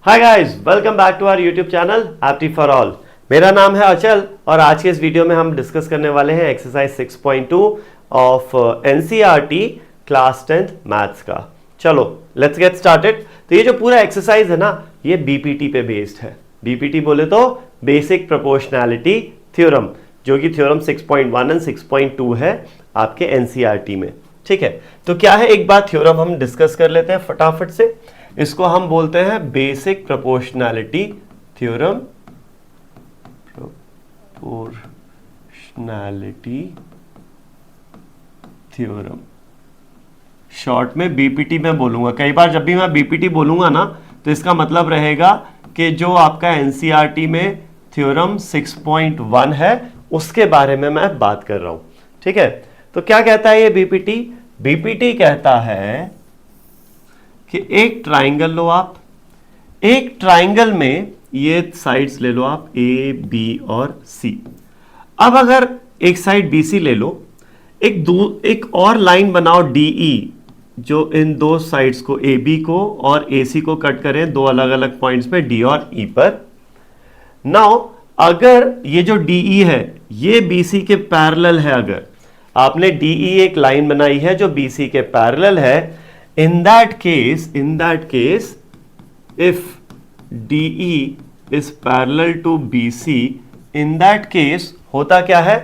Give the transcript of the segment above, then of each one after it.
Hi guys, welcome back to our YouTube channel Apti for all. मेरा नाम है अचल और आज के इस वीडियो में हम डिस्कस करने वाले हैं exercise 6.2 of NCERT class 10th maths का। चलो लेट्स गेट स्टार्टेड। तो ये जो पूरा एक्सरसाइज है ना, ये बीपीटी पे बेस्ड है। बीपीटी बोले तो बेसिक प्रोपोर्शनैलिटी थ्योरम, जो कि थ्योरम 6.1 एंड 6.2 है आपके एनसीईआरटी में। ठीक है, तो क्या है, एक बार थ्योरम हम डिस्कस कर लेते हैं फटाफट से। इसको हम बोलते हैं basic proportionality theorem, proportionality theorem, short में बीपीटी में बोलूंगा। कई बार जब भी मैं बीपीटी बोलूंगा ना, तो इसका मतलब रहेगा कि जो आपका एनसीईआरटी में थ्योरम 6.1 है उसके बारे में मैं बात कर रहा हूं। ठीक है, तो क्या कहता है ये बीपीटी? बीपीटी कहता है कि एक ट्राइंगल लो आप, एक ट्राइंगल में ये साइड्स ले लो आप, ए बी और सी। अब अगर एक साइड बी सी ले लो, एक और लाइन बनाओ डीई, जो इन दो साइड्स को, ए बी को और ए सी को कट करें दो अलग अलग पॉइंट्स पे, डी और ई पर। नाउ अगर ये जो डीई है ये बीसी के पैरेलल है, अगर आपने डीई एक लाइन बनाई है जो बीसी के पैरेलल है, in that case if DE is parallel to BC, in that case होता क्या है,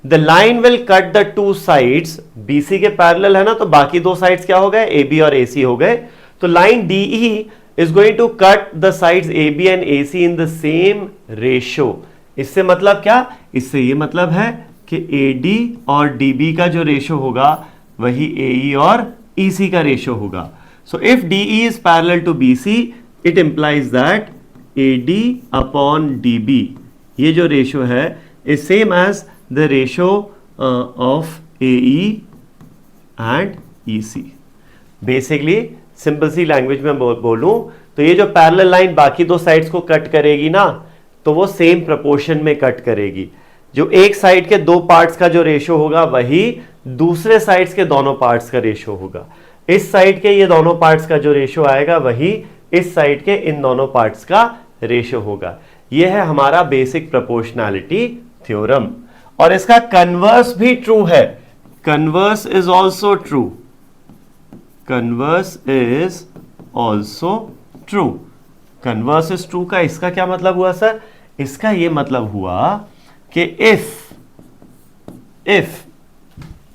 the line will cut the two sides। BC के पैरेलल है ना, तो बाकी दो साइड्स क्या हो गए, AB और AC हो गए। तो line DE is going to cut the sides AB and AC in the same ratio। इससे मतलब क्या, इससे ये मतलब है कि AD और DB का जो रेशो होगा वही AE और EC का रेशो होगा। So if DE is parallel to BC, it implies that AD upon DB, ये जो रेशो है is same as the ratio of AE and EC। Basically simple सी लैंग्वेज में बोलूं तो ये जो पैरेलल लाइन बाकी दो साइड्स को कट करेगी ना, तो वो सेम प्रोपोर्शन में कट करेगी। जो एक साइड के दो पार्ट्स का जो रेशो होगा वही दूसरे साइड्स के दोनों पार्ट्स का रेशो होगा। इस साइड के ये दोनों पार्ट्स का जो रेशो आएगा वही इस साइड के इन दोनों पार्ट्स का रेशो होगा। यह है हमारा बेसिक प्रोपोर्शनैलिटी थ्योरम। और इसका कन्वर्स भी ट्रू है। Converse is also true, converse is also true. Converse is true का इसका क्या मतलब हुआ सर? इसका यह मतलब हुआ कि इफ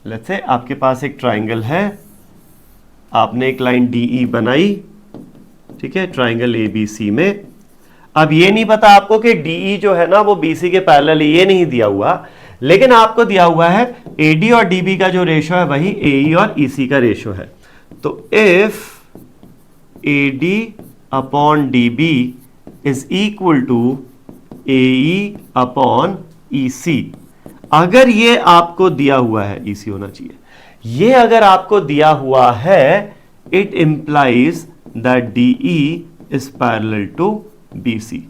लेट्स से आपके पास एक ट्राइंगल है, आपने एक लाइन डीई बनाई, ठीक है, ट्राइंगल एबीसी में। अब ये नहीं पता आपको कि डीई जो है ना वो बीसी के पैरेलल, ये नहीं दिया हुआ, लेकिन आपको दिया हुआ है एडी और डीबी का जो रेशो है वही एई और ईसी का रेशो है। तो if AD upon DB is equal to AE upon EC, अगर ये आपको दिया हुआ है, ईसी होना चाहिए, ये अगर आपको दिया हुआ है, it implies that DE is parallel to BC.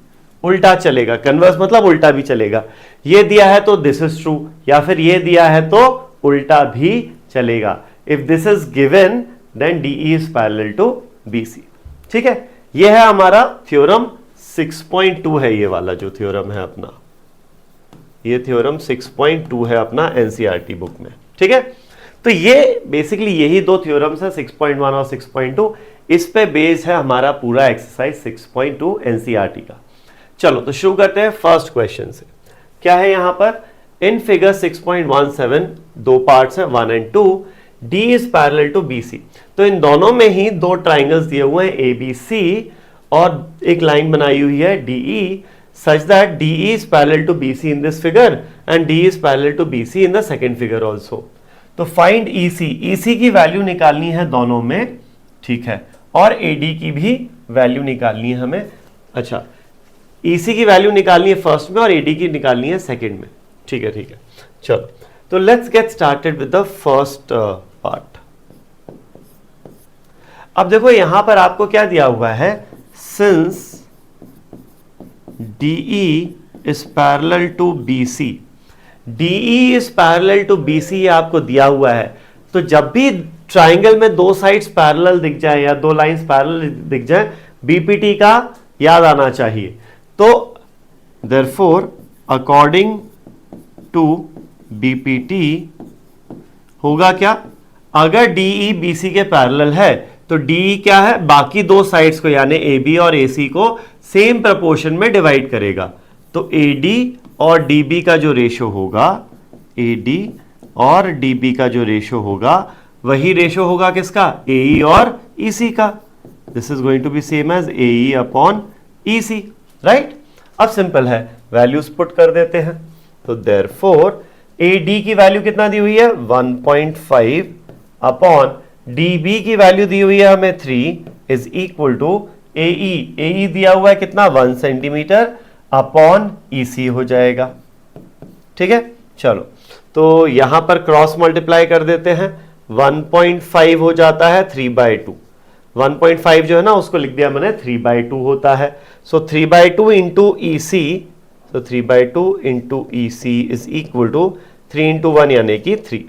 उल्टा चलेगा, कन्वर्स मतलब उल्टा भी चलेगा। ये दिया है तो दिस इज ट्रू, या फिर ये दिया है तो उल्टा भी चलेगा। If this is given then DE is parallel to BC. ठीक है, ये है हमारा थ्योरम 6.2 है, ये वाला जो थ्योरम है अपना, ये थ्योरम 6.2 है अपना एनसीईआरटी बुक में। ठीक है, तो ये बेसिकली यही दो थ्योरम्स है, 6.1 और 6.2। इस पे बेस है हमारा पूरा एक्सरसाइज 6.2 एनसीईआरटी का। चलो तो शुरू करते हैं फर्स्ट क्वेश्चन से। क्या है यहां पर, इन फिगर 6.17 दो पार्ट्स हैं 1 and 2, D is parallel to BC. तो इन दोनों में ही दो ट्राइंगल्स दिए हुए हैं एबीसी, और एक लाइन बनाई हुई है DE, such that DE is parallel to BC in this figure and D is parallel to BC in the second figure also। तो find EC, EC की वैल्यू निकालनी है दोनों में, ठीक है, और AD की भी वैल्यू निकालनी है हमें। अच्छा, EC की वैल्यू निकालनी है फर्स्ट में और AD की निकालनी है सेकंड में। ठीक है, ठीक है, चलो तो let's get started with the first part. अब देखो यहां पर आपको क्या दिया हुआ है, since DE is parallel to BC, DE is parallel to BC ये आपको दिया हुआ है। तो जब भी ट्राइंगल में दो साइड्स पैरेलल दिख जाए या दो लाइंस पैरेलल दिख जाए, बीपीटी का याद आना चाहिए। तो देयरफॉर अकॉर्डिंग टू बीपीटी होगा क्या, अगर डीई बीसी के पैरेलल है तो डीई क्या है, बाकी दो साइड्स को यानी AB और AC को सेम प्रपोर्शन में डिवाइड करेगा। तो AD और DB का जो रेशो होगा, AD और DB का जो रेशो होगा वही रेशो होगा किसका, AE और EC का। This is going to be same as AE upon EC, right. अब सिंपल है, वैल्यूज पुट कर देते हैं। तो देयरफॉर AD की वैल्यू कितना दी हुई है 1.5 अपॉन DB की वैल्यू दी हुई है हमें 3 इज इक्वल टू AE दिया हुआ है कितना 1 सेंटीमीटर अपॉन EC हो जाएगा। ठीक है, चलो तो यहां पर क्रॉस मल्टीप्लाई कर देते हैं। 1.5 हो जाता है 3/2, 1.5 जो है ना उसको लिख दिया मैंने 3/2 होता है। So 3/2 into EC, so 3/2 into EC is equal to 3 into 1 यानी कि 3।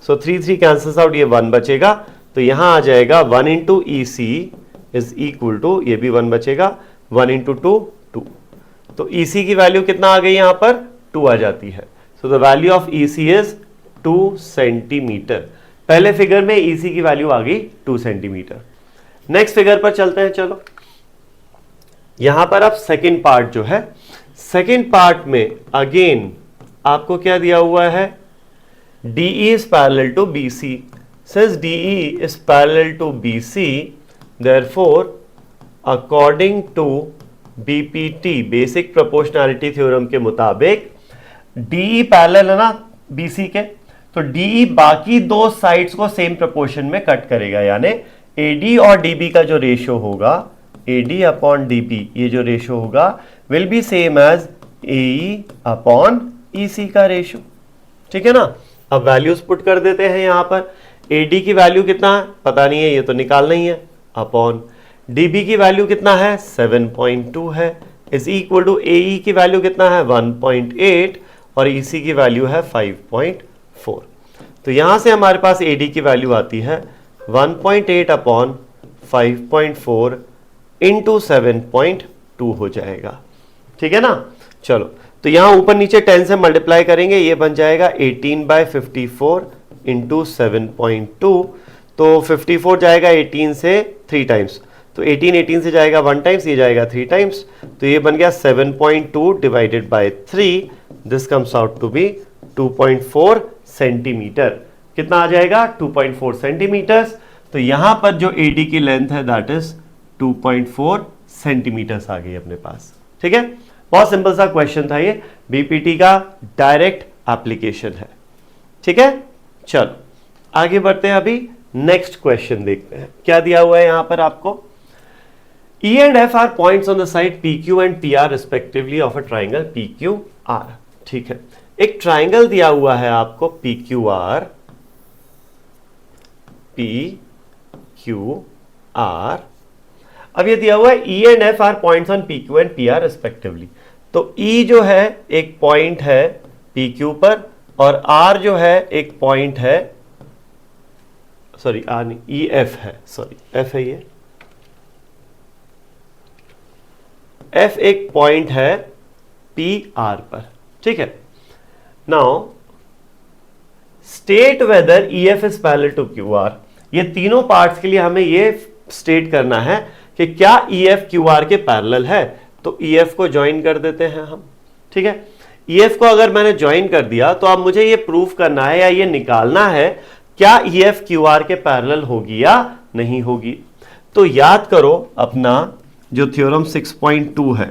सो 3 कैंसल्स आउट, ये 1 बचेगा। तो यहां आ जाएगा 1 into EC is equal to, ये भी 1 बचेगा, 1 इंटू 2 2। तो EC की वैल्यू कितना आ गई यहां पर 2 आ जाती है। So the value of EC is 2 centimetre. पहले फिगर में EC की वैल्यू आ गई 2 सेंटीमीटर। नेक्स्ट फिगर पर चलते हैं। चलो यहां पर अब सेकेंड पार्ट जो है, सेकेंड पार्ट में अगेन आपको क्या दिया हुआ है, DE is parallel to BC. Since DE is parallel to BC, therefore, according to BPT, Basic Proportionality Theorem के मुताबिक DE पैरेलल है ना BC के, तो DE बाकी दो साइड्स को सेम प्रोपोर्शन में कट करेगा, यानी AD और DB का जो रेशियो होगा, AD अपॉन DB, ये जो रेशियो होगा will be same as AE upon EC का रेशियो। ठीक है ना। अब वैल्यूज पुट कर देते हैं यहां पर। AD की वैल्यू कितना है पता नहीं है, ये तो निकालना ही है, अपॉन DB की वैल्यू कितना है 7.2 है, इज इक्वल टू AE की वैल्यू कितना है 1.8 और EC की वैल्यू है 5.4। तो यहां से हमारे पास AD की वैल्यू आती है 1.8 अपॉन 5.4 इंटू 7.2 हो जाएगा। ठीक है ना। चलो तो यहां ऊपर नीचे 10 से मल्टीप्लाई करेंगे, ये बन जाएगा 18/54 इंटू 7.2। तो 54 जाएगा 18 से 3 टाइम्स, तो 18 से जाएगा 1 टाइम्स, ये जाएगा 3 टाइम्स, तो ये बन गया 7.2 divided by 3। This comes out to be 2.4 centimetre. कितना आ जाएगा 2.4 सेंटीमीटर्स। तो यहां पर जो AD की लेंथ है दैट इज 2.4 सेंटीमीटर्स आ गई अपने पास। ठीक है, बहुत सिंपल सा क्वेश्चन था ये, बीपीटी का डायरेक्ट एप्लीकेशन है। ठीक है, चलो आगे बढ़ते हैं। अभी नेक्स्ट क्वेश्चन देखते हैं क्या दिया हुआ है यहां पर आपको। E and F are points on the side PQ and PR respectively of a triangle PQR। ठीक है, एक ट्राइंगल दिया हुआ है आपको PQR, अब ये दिया हुआ है E and F are points on PQ and PR respectively। तो E जो है एक पॉइंट है PQ पर और R जो है एक पॉइंट है, सॉरी R नहीं EF है, सॉरी F है, ये F एक पॉइंट है PR पर। ठीक है, now state whether EF is parallel to QR। ये तीनों पार्ट्स के लिए हमें ये स्टेट करना है कि क्या EF QR के पैरेलल है। तो EF को ज्वाइन कर देते हैं हम। ठीक है, EF को अगर मैंने ज्वाइन कर दिया तो अब मुझे ये प्रूफ करना है या ये निकालना है क्या EF QR के पैरेलल होगी या नहीं होगी। तो याद करो अपना जो थ्योरम 6.2 है,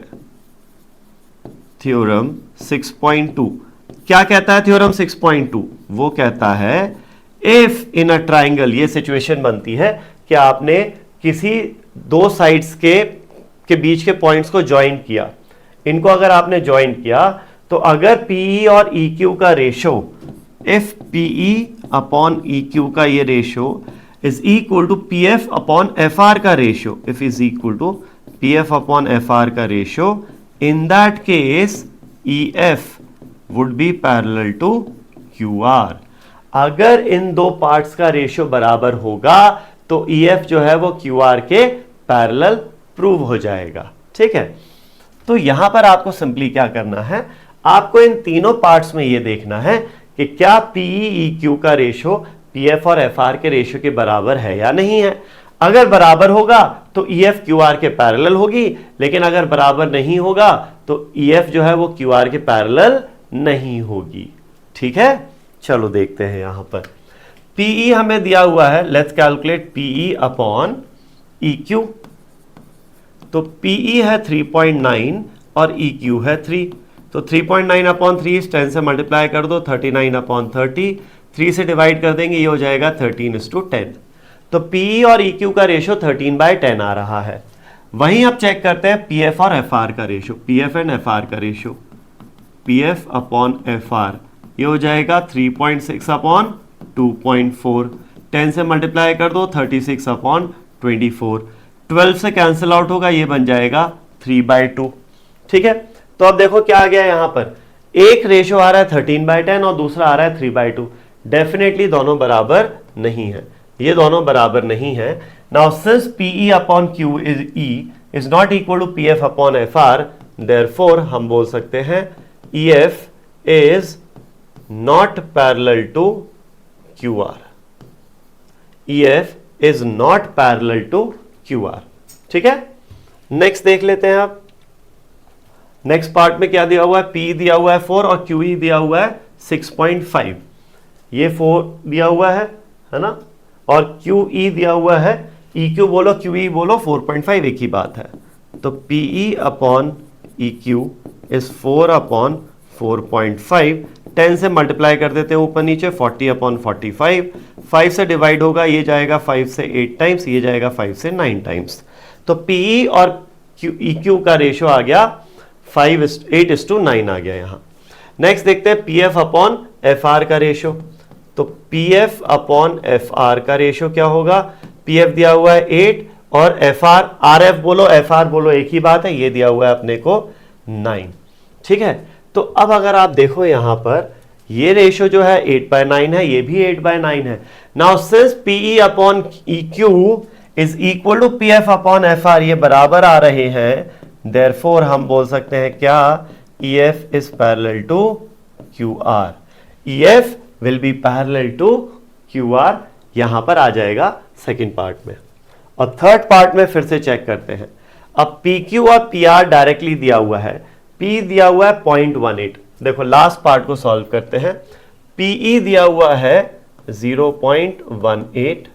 थ्योरम 6.2 क्या कहता है। थ्योरम 6.2 वो कहता है इफ इन अ ट्राइंगल, ये सिचुएशन बनती है कि आपने किसी दो साइड्स के बीच के पॉइंट्स को ज्वाइन किया, इनको अगर आपने ज्वाइन किया तो अगर PE और EQ का ratio, if PE upon EQ का ये ratio is equal to PF upon FR का ratio, if is equal to PF upon FR का ratio, in that case EF would be parallel to QR। अगर इन दो parts का ratio बराबर होगा तो EF जो है वो QR के पैरेलल प्रूव हो जाएगा। ठीक है। तो यहां पर आपको सिंपली क्या करना है, आपको इन तीनों पार्ट्स में ये देखना है कि क्या पीई ईक्यू का रेशो पीएफ और एफआर के रेशो के बराबर है या नहीं है। अगर बराबर होगा तो ईएफ क्यूआर के पैरेलल होगी, लेकिन अगर बराबर नहीं होगा तो ईएफ जो है वो क्यूआर के पैरेलल नहीं होगी। ठीक है, चलो देखते हैं यहां पर पीई हमें दिया हुआ है, let's calculate PE upon EQ. तो पीई है 3.9 और ईक्यू है 3, तो 3.9 अपॉन 3 10 से मल्टीप्लाई कर दो, 39 अपॉन 30, 3 से डिवाइड कर देंगे, ये हो जाएगा 13:10। तो पीई और ईक्यू का रेशो 13/10 आ रहा है। वहीं अब चेक करते हैं पीएफ और एफआर का रेशो, पीएफ एंड एफआर का रेशो, पीएफ अपॉन एफआर ये हो जाएगा 3.6 अपॉन 2.4, 10 से मल्टीप्लाई कर दो, 36 अपॉन 24, 12 से कैंसिल आउट होगा, ये बन जाएगा 3/2। ठीक है, तो अब देखो क्या आ गया यहां पर, एक रेशो आ रहा है 13/10 और दूसरा आ रहा है 3/2। डेफिनेटली दोनों बराबर नहीं है, ये दोनों बराबर नहीं है। Now since PE upon Q is E is not equal to PF upon FR, therefore हम बोल सकते हैं EF is not parallel to QR, EF is not parallel to QR. ठीक है, नेक्स्ट देख लेते हैं आप। नेक्स्ट पार्ट में क्या दिया हुआ है, P दिया हुआ है 4 और QE दिया हुआ है 6.5, ये 4 दिया हुआ है ना, और QE दिया हुआ है, EQ बोलो QE बोलो 4.5 एक ही बात है। तो PE upon EQ is 4 upon 4.5, 10 से मल्टीप्लाई कर देते हैं ऊपर नीचे, 40 अपॉन 45, 5 से डिवाइड होगा, ये जाएगा 5 से 8 टाइम्स, ये जाएगा 5 से 9 टाइम्स। तो PE और EQ का रेशो आ गया 8:9 आ गया यहां। नेक्स्ट देखते हैं PF अपॉन FR का रेशो। तो PF अपॉन FR का रेशो क्या होगा, PF दिया हुआ है 8 और FR, RF बोलो FR बोलो एक ही बात है, ये दिया हुआ है अपने को 9। ठीक है, तो अब अगर आप देखो यहां पर ये रेशो जो है 8/9 है, ये भी 8/9 है। Now since PE upon EQ is equal to PF upon FR, ये बराबर आ रहे हैं, देयरफॉर हम बोल सकते हैं क्या, EF is parallel to QR, EF will be parallel to QR, यहां पर आ जाएगा सेकंड पार्ट में। और थर्ड पार्ट में फिर से चेक करते हैं। अब PQ और PR डायरेक्टली दिया हुआ है, P दिया हुआ है 0.18, देखो लास्ट पार्ट को सॉल्व करते हैं। PE दिया हुआ है 0.18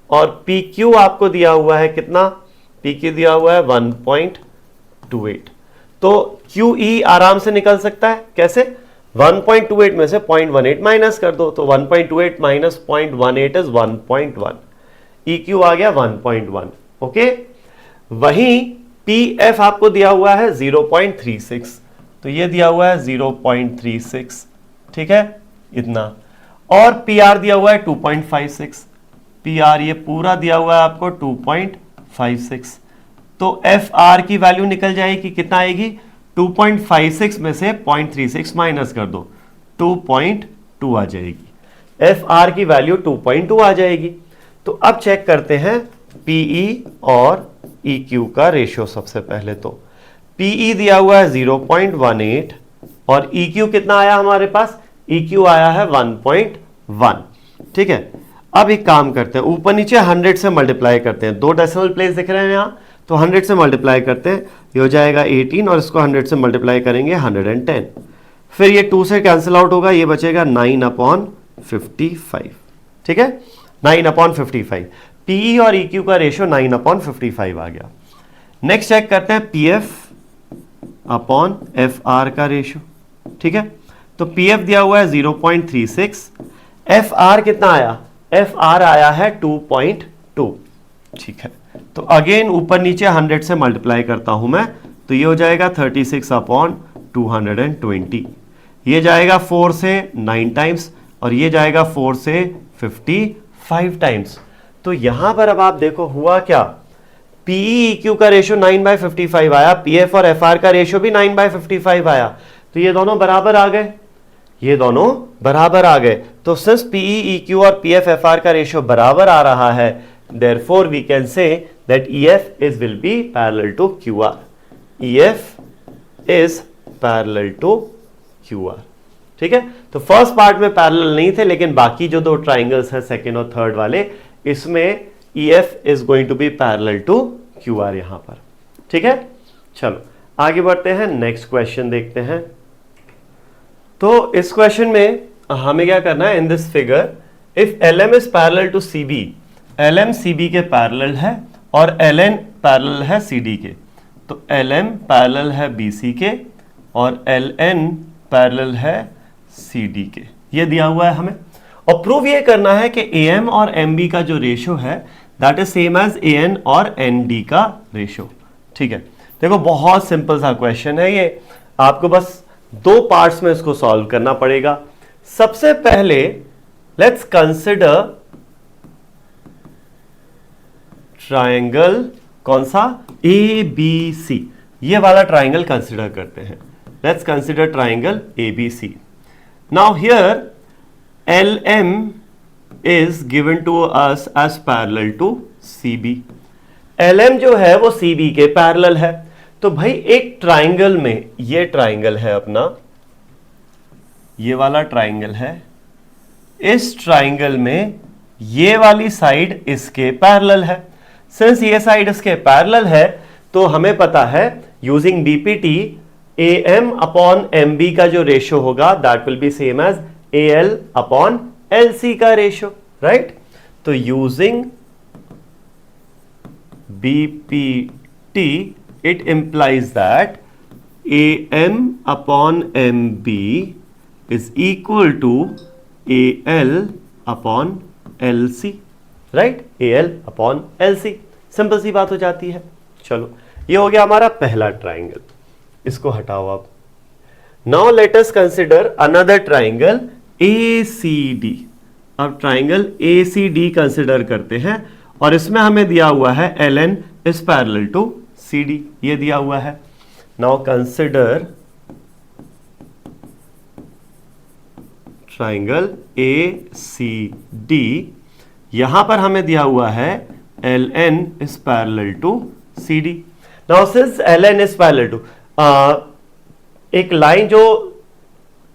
और PQ आपको दिया हुआ है कितना, PQ दिया हुआ है 1.28। तो QE आराम से निकल सकता है, कैसे, 1.28 में से 0.18 माइनस कर दो, तो 1.28 माइनस 0.18 इज 1.1, EQ आ गया 1.1। ओके, वहीं PF आपको दिया हुआ है 0.36, तो ये दिया हुआ है 0.36, ठीक है इतना, और PR दिया हुआ है 2.56, PR ये पूरा दिया हुआ है आपको 2.56। तो FR की वैल्यू निकल जाएगी, कितना आएगी, 2.56 में से 0.36 माइनस कर दो, 2.2 आ जाएगी। FR की वैल्यू 2.2 आ जाएगी। तो अब चेक करते हैं PE और EQ का रेशियो। सबसे पहले तो PE दिया हुआ है 0.18 और EQ कितना आया हमारे पास, EQ आया है 1.1। ठीक है, अब एक काम करते हैं, ऊपर नीचे 100 से मल्टीप्लाई करते हैं, 2 डेसिमल प्लेस दिख रहे हैं यहाँ, तो 100 से मल्टीप्लाई करते हैं, ये हो जाएगा 18 और इसको 100 से मल्टीप्लाई करेंगे 110, फिर ये 2 से कैंसिल आउट होगा, ये बचेगा 9/55। ठीक है, 9/55। PE और EQ का रेशियो 9/55 आ गया। नेक्स्ट चेक करते हैं PF अपॉन FR का रेशियो। ठीक है, तो PF दिया हुआ है 0.36, FR कितना आया, FR आया है 2.2। ठीक है, तो अगेन ऊपर नीचे 100 से मल्टीप्लाई करता हूं मैं, तो ये हो जाएगा 36/220, ये जाएगा 4 से 9 टाइम्स और ये जाएगा 4 से 55 टाइम्स। तो यहां पर अब आप देखो हुआ क्या, PE EQ का रेशियो 9/55 आया, PF और FR का रेशियो भी 9/55 आया, तो ये दोनों बराबर आ गए, ये दोनों बराबर आ गए। तो सिंस PE EQ और PF FR का रेशियो बराबर आ रहा है, therefore we can say that EF will be parallel to QR. EF is parallel to QR. ठीक है, तो फर्स्ट पार्ट में पैरेलल नहीं थे, लेकिन बाकी जो दो ट्राइंगल्स हैं सेकेंड और थर्ड वाले, इसमें EF is going to be parallel to QR यहां पर. ठीक है, चलो आगे बढ़ते हैं, नेक्स्ट क्वेश्चन देखते हैं. तो इस क्वेश्चन में हमें क्या करना है, in this figure if LM is parallel to CB, LM CB के पैरेलल है और LN पैरेलल है CD के, तो LM पैरेलल है BC के और LN पैरेलल है CD के, ये दिया हुआ है हमें. और प्रूव ये करना है कि AM और MB का जो रेशो है that is same as AN और ND का रेशो. ठीक है, देखो बहुत सिंपल सा क्वेश्चन है ये, आपको बस दो पार्ट्स में इसको सॉल्व करना पड़ेगा. सबसे पहले लेट्स कंसिडर ट्रायंगल, कौन सा, ABC, ये वाला ट्रायंगल कंसिडर करते हैं. Let's consider triangle ABC. Now here LM is given to us as parallel to CB. LM जो है वो CB के पैरेलल है. तो भाई एक ट्राइंगल में, ये ट्राइंगल है अपना, ये वाला ट्राइंगल है, इस ट्राइंगल में ये वाली साइड इसके पैरेलल है. सिंस ये साइड इसके पैरेलल है तो हमें पता है using BPT AM upon MB का जो रेशो होगा that will be same as AL upon LC का रेशो, राइट. तो using BPT it implies that AM upon MB is equal to AL upon LC, right? AL upon LC, simple सी बात हो जाती है. चलो ये हो गया हमारा पहला ट्राइंगल, इसको हटाओ आप. Now let us consider another triangle ACD. अब ट्राइंगल ACD कंसिडर करते हैं और इसमें हमें दिया हुआ है LN is parallel to CD, ये दिया हुआ है. नाउ कंसिडर ट्राइंगल ACD, यहां पर हमें दिया हुआ है LN is parallel to CD. Now since LN is parallel to, एक लाइन जो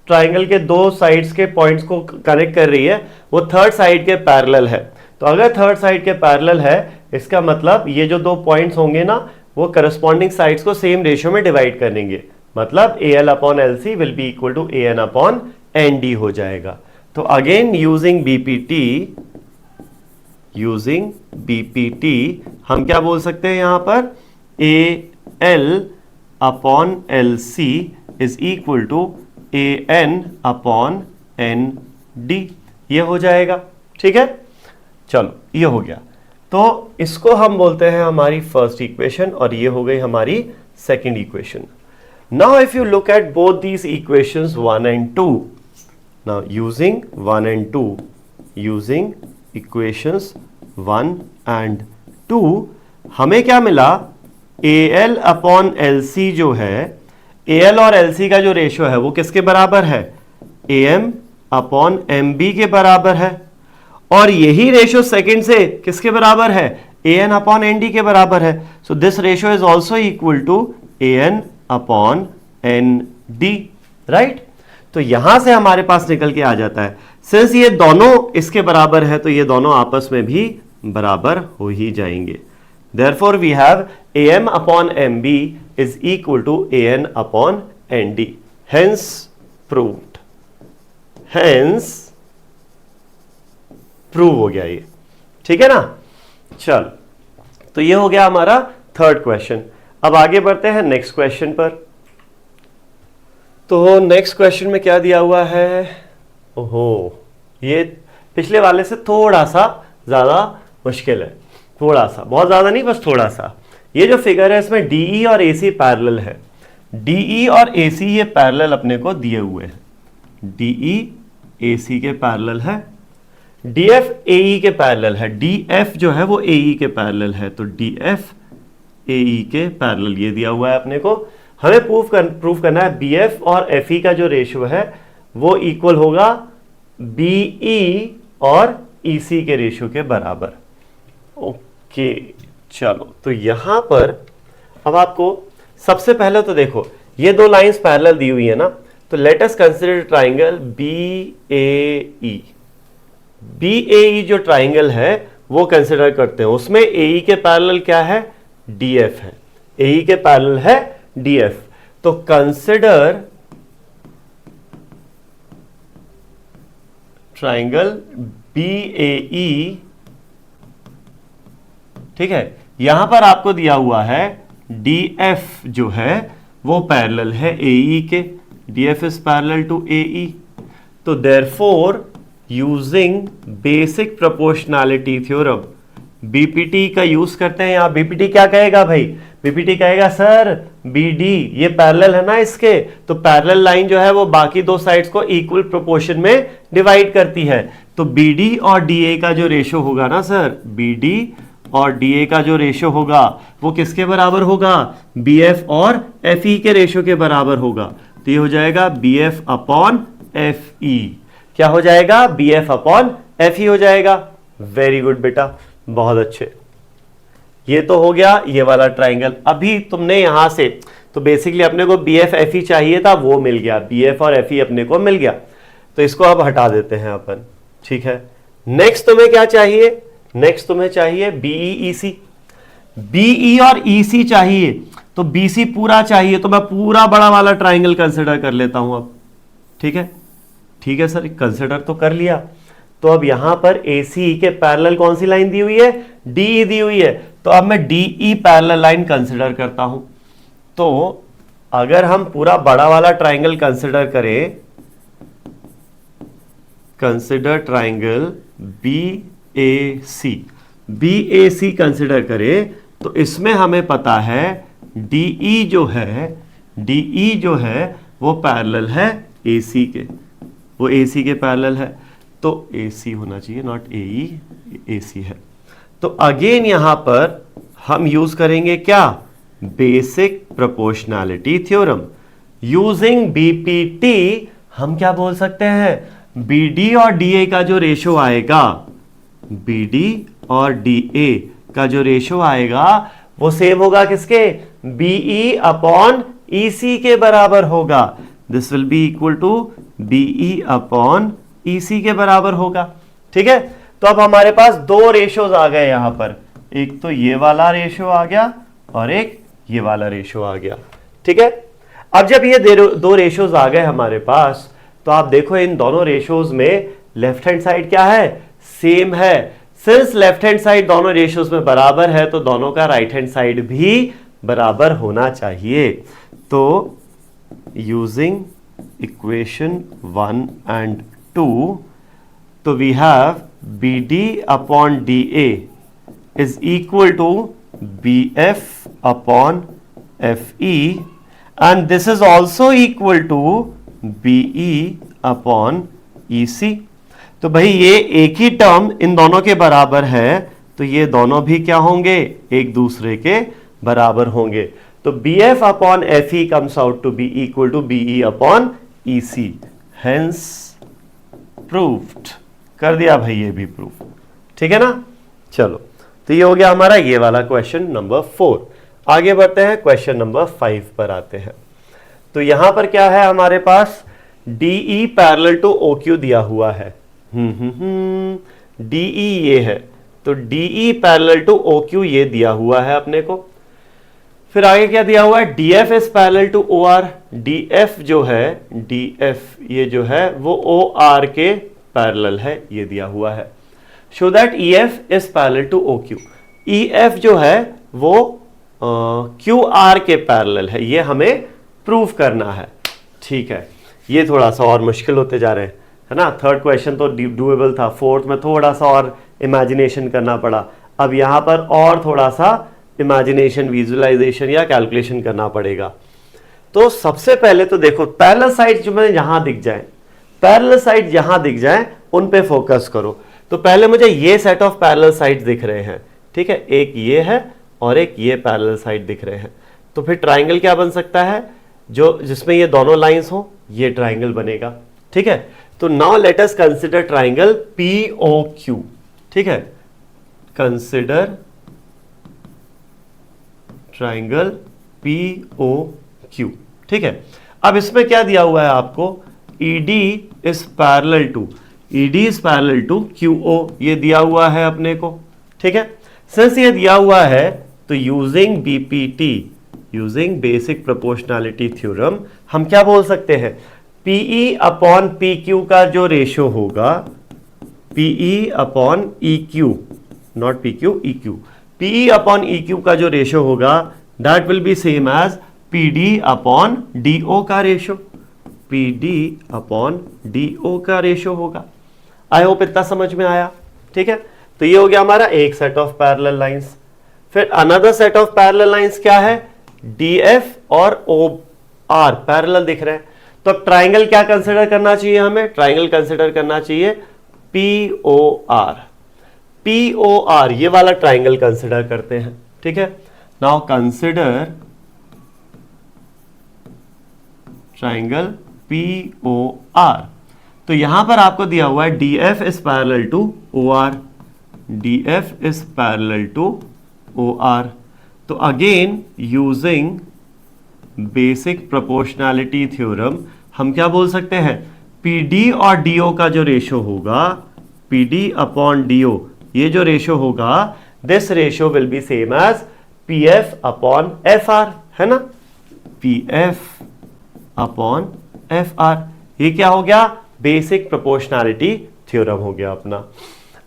ट्राइंगल के दो साइड्स के पॉइंट्स को कनेक्ट कर रही है वो थर्ड साइड के पैरेलल है. तो अगर थर्ड साइड के पैरेलल है इसका मतलब ये जो दो पॉइंट्स होंगे ना वो करस्पॉन्डिंग साइड्स को सेम रेशियो में डिवाइड करेंगे, मतलब AL upon LC will be equal to AN upon ND हो जाएगा. तो अगेन यूजिंग BPT हम क्या बोल सकते हैं यहां पर, AL upon LC is equal to AN upon ND, ये हो जाएगा. ठीक है, चलो ये हो गया. तो इसको हम बोलते हैं हमारी फर्स्ट इक्वेशन और ये हो गई हमारी second equation. Now if you look at both these equations 1 and 2, now using 1 and 2, using equations 1 and 2, हमें क्या मिला, AL अपॉन LC जो है, AL और LC का जो रेशियो है वो किसके बराबर है, AM अपॉन MB के बराबर है. और यही रेशियो सेकंड से किसके बराबर है, AN अपॉन ND के बराबर है. So this ratio is also equal to AN upon ND, right. तो यहां से हमारे पास निकल के आ जाता है, सिंस ये दोनों इसके बराबर है तो ये दोनों आपस में भी बराबर हो ही जाएंगे. Therefore we have AM upon MB is equal to AN upon ND. Hence proved, hence prove हो गया ये. ठीक है ना. चल, तो ये हो गया हमारा थर्ड क्वेश्चन. अब आगे बढ़ते हैं नेक्स्ट क्वेश्चन पर. तो नेक्स्ट क्वेश्चन में क्या दिया हुआ है, ओहो, ये पिछले वाले से थोड़ा सा ज्यादा मुश्किल है, थोड़ा सा, बहुत ज्यादा नहीं, बस थोड़ा सा. ये जो फिगर है इसमें DE और AC पैरेलल है. DE और AC ये पैरेलल अपने को दिए हुए हैं. DE AC के पैरेलल है, DF AE के पैरेलल है, DF जो है वो AE के पैरेलल है. तो DF AE के पैरेलल ये दिया हुआ है अपने को. हमें प्रूफ करना है BF और FE का जो रेशियो है वो इक्वल होगा BE और EC के रेशियो के बराबर. ओके, चलो, तो यहां पर अब आपको सबसे पहले तो देखो ये दो लाइंस पैरेलल दी हुई है ना, तो let us consider triangle BAE। BAE जो ट्राइंगल है वो कंसीडर करते हैं, उसमें AE के पैरेलल क्या है, DF है। AE के पैरेलल है DF। तो कंसीडर ट्राइंगल BAE, ठीक है। यहां पर आपको दिया हुआ है DF जो है वो पैरेलल है AE के, DF is parallel to AE। तो therefore using basic proportionality theorem, BPT का यूज करते हैं। यहां BPT क्या कहेगा भाई, BPT कहेगा सर BD ये पैरेलल है ना इसके, तो पैरेलल लाइन जो है वो बाकी दो साइड्स को इक्वल प्रोपोर्शन में डिवाइड करती है। तो BD और DA का जो रेशो होगा ना सर, BD और DA का जो रेशो होगा वो किसके बराबर होगा, BF और FE के रेशो के बराबर होगा। तो ये हो जाएगा BF अपॉन FE। क्या हो जाएगा, BF अपॉन FE हो जाएगा। वेरी गुड बेटा, बहुत अच्छे। ये तो हो गया ये वाला ट्राइंगल। अभी तुमने यहां से तो बेसिकली अपने को BF FE चाहिए था, वो मिल गया, BF और FE अपने को मिल गया। तो इसको अब हटा देते हैं अपन, ठीक है। नेक्स्ट तुम्हें क्या चाहिए, नेक्स्ट तुम्हें चाहिए BE EC। BE और EC चाहिए, तो BC पूरा चाहिए, तो मैं पूरा बड़ा वाला ट्राइंगल कंसिडर कर लेता हूं अब, ठीक है। ठीक है सर, कंसिडर तो कर लिया। तो अब यहां पर AC के पैरेलल कौन सी लाइन दी हुई है, DE दी हुई है। तो अब मैं DE पैरेलल लाइन कंसिडर करता हूं। तो अगर हम पूरा बड़ा वाला ट्राइंगल कंसिडर करें, कंसिडर ट्राइंगल BAC कंसिडर करें, तो इसमें हमें पता है DE जो है वो पैरेलल है AC के, वो AC के पैरेलल है। तो AC होना चाहिए, नॉट AE, AC है। तो अगेन यहां पर हम यूज करेंगे क्या, basic proportionality theorem. Using BPT हम क्या बोल सकते हैं, BD और DA का जो रेशो आएगा, BD और DA का जो रेशो आएगा वो सेम होगा किसके, BE अपॉन EC के बराबर होगा। This will be equal to BE upon EC के बराबर होगा, ठीक है। तो अब हमारे पास दो रेशोज आ गए यहां पर, एक तो ये वाला रेशो आ गया और एक ये वाला रेशो आ गया, ठीक है। अब जब ये दो रेशोज आ गए हमारे पास, तो आप देखो इन दोनों रेशोज में लेफ्ट हैंड साइड क्या है, सेम है। सिंस लेफ्ट हैंड साइड दोनों रेशोज में बराबर है, तो दोनों का राइट हैंड साइड भी बराबर होना चाहिए। तो यूजिंग इक्वेशन 1 and 2, तो we have BD upon DA is equal to BF upon FE and this is also equal to BE upon EC। तो भाई ये एक ही टर्म इन दोनों के बराबर है, तो ये दोनों भी क्या होंगे, एक दूसरे के बराबर होंगे। तो BF upon FE comes out to be equal to BE upon EC, hence proved. कर दिया भाई ये भी प्रूफ, ठीक है ना। चलो, तो ये हो गया हमारा ये वाला क्वेश्चन नंबर 4। आगे बढ़ते हैं, क्वेश्चन नंबर 5 पर आते हैं। तो यहां पर क्या है हमारे पास, DE पैरेलल टू OQ दिया हुआ है। DE ये है, तो DE पैरेलल टू OQ ये दिया हुआ है अपने को। फिर आगे क्या दिया हुआ है, DF is parallel to OR। DF जो है, DF ये जो है वो OR के पैरेलल है, ये दिया हुआ है। Show that EF is parallel to OQ। EF जो है वो QR के पैरेलल है, ये हमें प्रूव करना है, ठीक है। ये थोड़ा सा और मुश्किल होते जा रहे हैं, है ना। थर्ड क्वेश्चन तो डूएबल था, फोर्थ में थोड़ा सा और इमेजिनेशन करना पड़ा। अब यहां पर और थोड़ा सा इमेजिनेशन, विजुअलाइजेशन या कैलकुलेशन करना पड़ेगा। तो सबसे पहले तो देखो पैरेलल साइड जो मैं यहां दिख जाए, पैरेलल साइड यहां दिख जाए, उन पे फोकस करो। तो पहले मुझे ये सेट ऑफ पैरेलल साइड दिख रहे हैं, ठीक है। एक ये है और एक ये पैरेलल साइड दिख रहे हैं। तो फिर ट्राइंगल क्या बन सकता है, जो जिसमें ये दोनों लाइंस हो, ये ट्राइंगल बनेगा, ठीक है। तो now let us consider triangle POQ, ठीक है। कंसिडर ट्राइंगल POQ, ठीक है। अब इसमें क्या दिया हुआ है आपको, ED is parallel to QO, ये दिया हुआ है अपने को, ठीक है। सिंस ये दिया हुआ है तो using BPT, using basic proportionality theorem, हम क्या बोल सकते हैं, PE अपॉन PQ का जो रेशो होगा, PE upon EQ, not PQ, EQ, PE upon EQ का जो रेशो होगा that will be same as PD upon DO का रेशो, PD अपॉन DO का रेशो होगा। आई होप इतना समझ में आया, ठीक है। तो ये हो गया हमारा एक सेट ऑफ पैरेलल लाइंस। फिर another set of parallel lines क्या है, DF और OR पैरेलल दिख रहे हैं। तो अब ट्राइंगल क्या कंसिडर करना चाहिए हमें, ट्राइंगल कंसिडर करना चाहिए POR, POR ये वाला ट्राइंगल कंसिडर करते हैं, ठीक है। Now consider triangle POR। तो यहां पर आपको दिया हुआ है DF is parallel to OR, DF is parallel to OR। तो again using basic proportionality theorem हम क्या बोल सकते हैं, PD और DO का जो रेशो होगा, PD अपॉन DO, ये जो रेशो होगा, this ratio will be same as PF upon FR, है ना, PF अपॉन FR। ये क्या हो गया, बेसिक प्रोपोर्शनैलिटी थ्योरम हो गया अपना।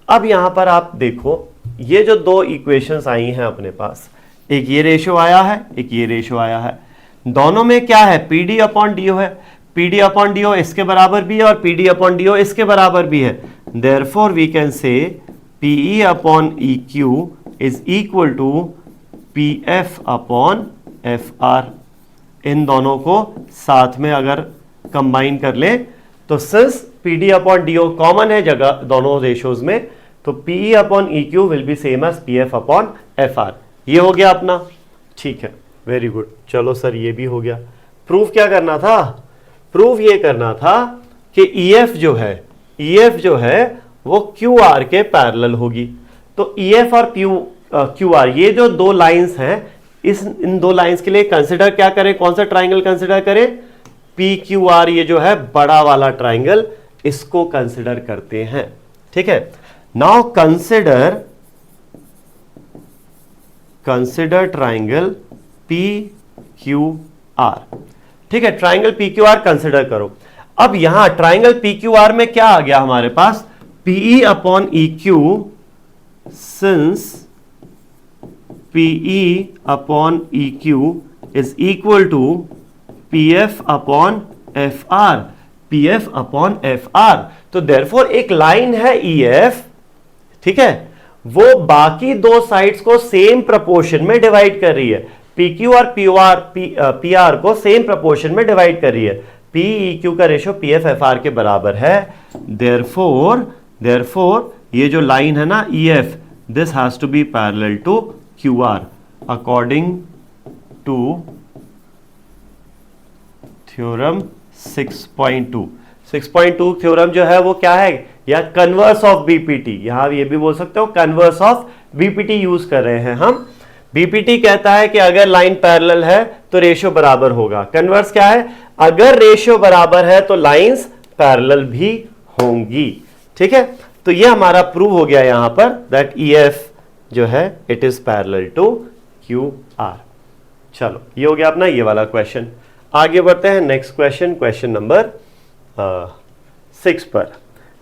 अब यहां पर आप देखो, ये जो दो इक्वेशंस आई हैं अपने पास, एक ये रेशो आया है, एक ये रेशो आया है, दोनों में क्या है, PD अपॉन DO है, PD अपॉन DO इसके बराबर भी है और PD अपॉन DO इसके बराबर भी है। Therefore we can say PE upon EQ is equal to PF upon FR। इन दोनों को साथ में अगर कंबाइन कर लें तो since PD upon DO common है जगह दोनों रेशोज में, तो PE upon EQ will be same as PF upon FR। ये हो गया अपना, ठीक है, वेरी गुड। चलो सर ये भी हो गया। प्रूफ क्या करना था, प्रूफ ये करना था कि EF जो है वो QR के पैरेलल होगी। तो EF और QR ये जो दो लाइंस हैं, इन दो लाइंस के लिए कंसिडर क्या करें, कौन सा ट्राइंगल कंसिडर करें, PQR, ये जो है बड़ा वाला ट्राइंगल, इसको कंसिडर करते हैं, ठीक है। नाउ कंसिडर ट्राइंगल PQR, ठीक है, ट्राइंगल PQR कंसिडर करो। अब यहां ट्राइंगल PQR में क्या आ गया हमारे पास, PE upon EQ, since PE upon EQ is equal to PF upon FR, PF upon FR। तो देयरफॉर एक लाइन है EF, ठीक है, वो बाकी दो साइड्स को सेम प्रोपोर्शन में डिवाइड कर रही है, PQ और PR को सेम प्रोपोर्शन में डिवाइड कर रही है। PEQ का रेशो PF FR के बराबर है। देयरफॉर ये जो लाइन है ना EF, this has to be parallel to QR according to theorem 6.2। 6.2 theorem जो है वो क्या है, या कन्वर्स ऑफ BPT, यहां ये भी बोल सकते हो कन्वर्स ऑफ BPT यूज कर रहे हैं हम। BPT कहता है कि अगर लाइन पैरेलल है तो रेशियो बराबर होगा। कन्वर्स क्या है, अगर रेशियो बराबर है तो लाइंस पैरेलल भी होंगी, ठीक है। तो ये हमारा प्रूव हो गया यहां पर दैट EF जो है it is parallel to QR। चलो ये हो गया अपना ये वाला क्वेश्चन। आगे बढ़ते हैं नेक्स्ट क्वेश्चन, क्वेश्चन नंबर 6 पर।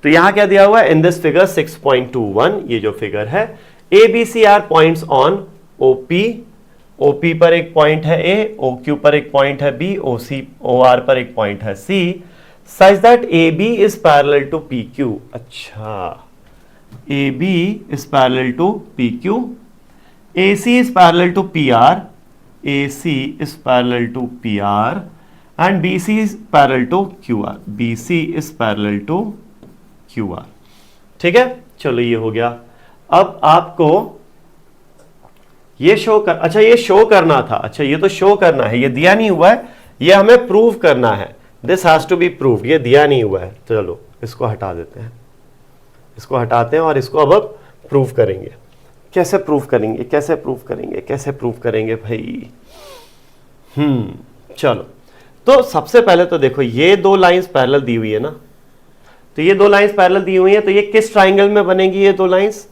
तो यहां क्या दिया हुआ है, इन दिस फिगर 6.21, ये जो फिगर है, ABC are points on OP पर एक पॉइंट है A, OQ पर एक पॉइंट है B, OR पर एक पॉइंट है C, such that AB is parallel to PQ। अच्छा, AB is parallel to PQ, AC is parallel to PR, AC is parallel to PR and BC is parallel to QR, BC is parallel to QR, ठीक है। चलो ये हो गया। अब आपको ये अच्छा ये शो करना था, अच्छा ये तो शो करना है, ये दिया नहीं हुआ है, ये हमें प्रूव करना है, this has to be prove, ये दिया नहीं हुआ है। चलो इसको हटा देते हैं, इसको हटाते हैं और इसको अब प्रूव करेंगे। कैसे प्रूफ करेंगे, कैसे प्रूफ करेंगे, कैसे प्रूफ करेंगे भाई? चलो, तो सबसे पहले तो देखो ये दो लाइंस पैरेलल दी हुई है ना, तो ये दो लाइंस पैरेलल दी हुई है, तो ये किस ट्राइंगल में बनेगी ये दो लाइंस?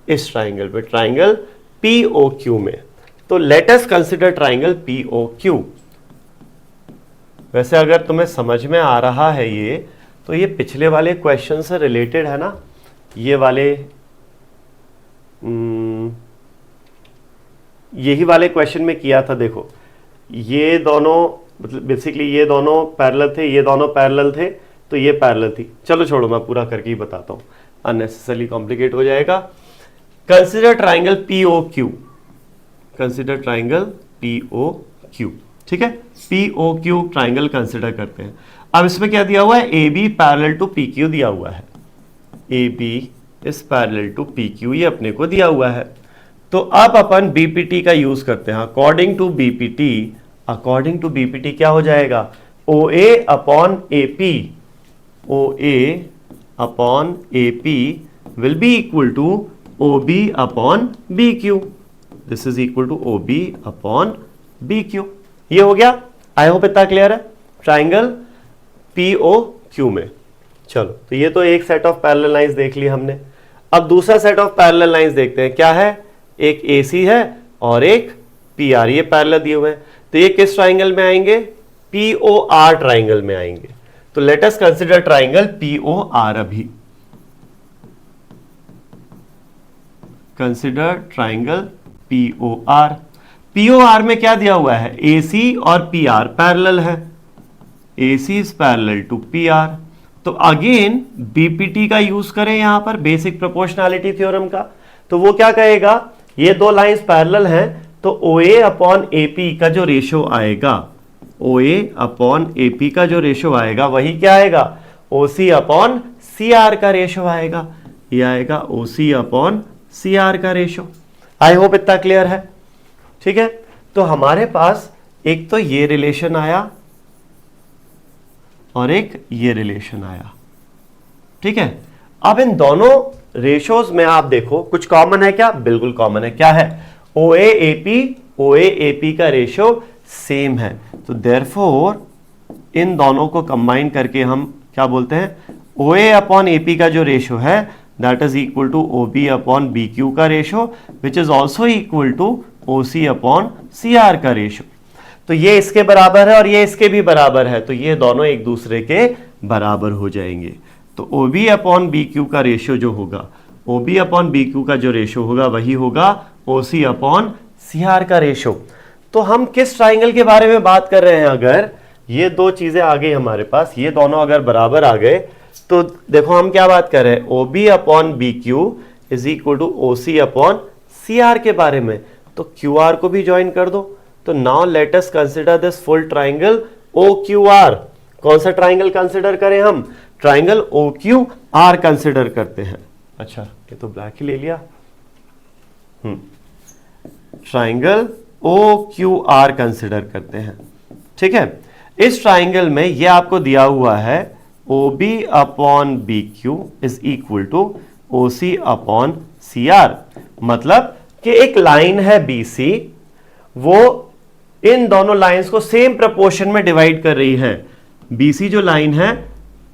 इस ट्राइंगल पे, ट्राइंगल POQ में। तो let us consider triangle POQ। वैसे अगर तुम्हें समझ में आ रहा है ये, तो ये पिछले वाले क्वेश्चन से रिलेटेड है ना, ये वाले यही वाले क्वेश्चन में किया था। देखो ये दोनों मतलब बेसिकली ये दोनों पैरेलल थे, ये दोनों पैरेलल थे, तो ये पैरेलल थी। चलो छोड़ो, मैं पूरा करके ही बताता हूँ, अननेसेसरली कॉम्प्लिकेट हो जाएगा। Consider triangle POQ, consider triangle POQ, ठीक है, POQ ट्राइंगल कंसिडर करते हैं। अब इसमें क्या दिया हुआ है? AB पैरेलल टू PQ दिया हुआ है, AB is parallel to PQ, ये अपने को दिया हुआ है। तो अब अपन BPT का यूज करते हैं। अकॉर्डिंग टू BPT क्या हो जाएगा? OA upon AP, OA upon AP will be equal to OB upon BQ, this is equal to OB upon BQ। ये हो गया, आई होप इतना क्लियर है ट्राइंगल POQ में। चलो, तो ये तो एक सेट ऑफ पैरेलल लाइंस देख ली हमने। अब दूसरा सेट ऑफ पैरेलल लाइंस देखते हैं, क्या है? एक AC है और एक PR, ये पैरेलल दिए हुए हैं, तो ये किस ट्राइंगल में आएंगे? POR ट्राइंगल में आएंगे। तो let us consider triangle POR। अभी कंसिडर ट्राइंगल POR में क्या दिया हुआ है? AC और PR पैरेलल है, AC is parallel to PR। तो अगेन BPT का यूज करें यहां पर, बेसिक प्रोपोर्शनैलिटी थ्योरम का। तो वो क्या कहेगा? ये दो लाइंस पैरेलल हैं, तो OA अपॉन AP का जो रेशो आएगा, OA अपॉन AP का जो रेशो आएगा, वही क्या आएगा? OC अपॉन CR का रेशो आएगा। ये आएगा OC अपॉन CR का रेशो। आई होप इतना क्लियर है, ठीक है। तो हमारे पास एक तो ये रिलेशन आया और एक ये रिलेशन आया, ठीक है। अब इन दोनों रेशोज में आप देखो कुछ कॉमन है क्या? बिल्कुल कॉमन है। क्या है? OA AP का रेशो सेम है, तो देयरफॉर इन दोनों को कंबाइन करके हम क्या बोलते हैं? OA अपॉन AP का जो रेशो है that is equal to OB upon BQ का ratio, which is also equal to OC upon CR का रेशो। तो ये इसके बराबर है और ये इसके भी बराबर है, तो ये दोनों एक दूसरे के बराबर हो जाएंगे। तो OB अपॉन BQ का रेशो जो होगा, OB अपॉन BQ का जो रेशो होगा, वही होगा OC अपॉन CR का रेशो। तो हम किस ट्राइंगल के बारे में बात कर रहे हैं? अगर ये दो चीजें आ गई हमारे पास, ये दोनों अगर बराबर आ गए, तो देखो हम क्या बात कर रहे हैं? OB upon BQ is equal to OC upon CR के बारे में। तो QR को भी ज्वाइन कर दो। तो now let us consider this full triangle OQR। कौन सा ट्राइंगल कंसिडर करें हम? ट्राइंगल OQR कंसिडर करते हैं। अच्छा, ये तो ब्लैक ही ले लिया। ट्राइंगल OQR कंसिडर करते हैं, ठीक है। इस ट्राइंगल में ये आपको दिया हुआ है OB upon BQ is equal to OC upon CR। मतलब कि एक लाइन है BC, वो इन दोनों लाइंस को सेम प्रोपोर्शन में डिवाइड कर रही है। BC जो लाइन है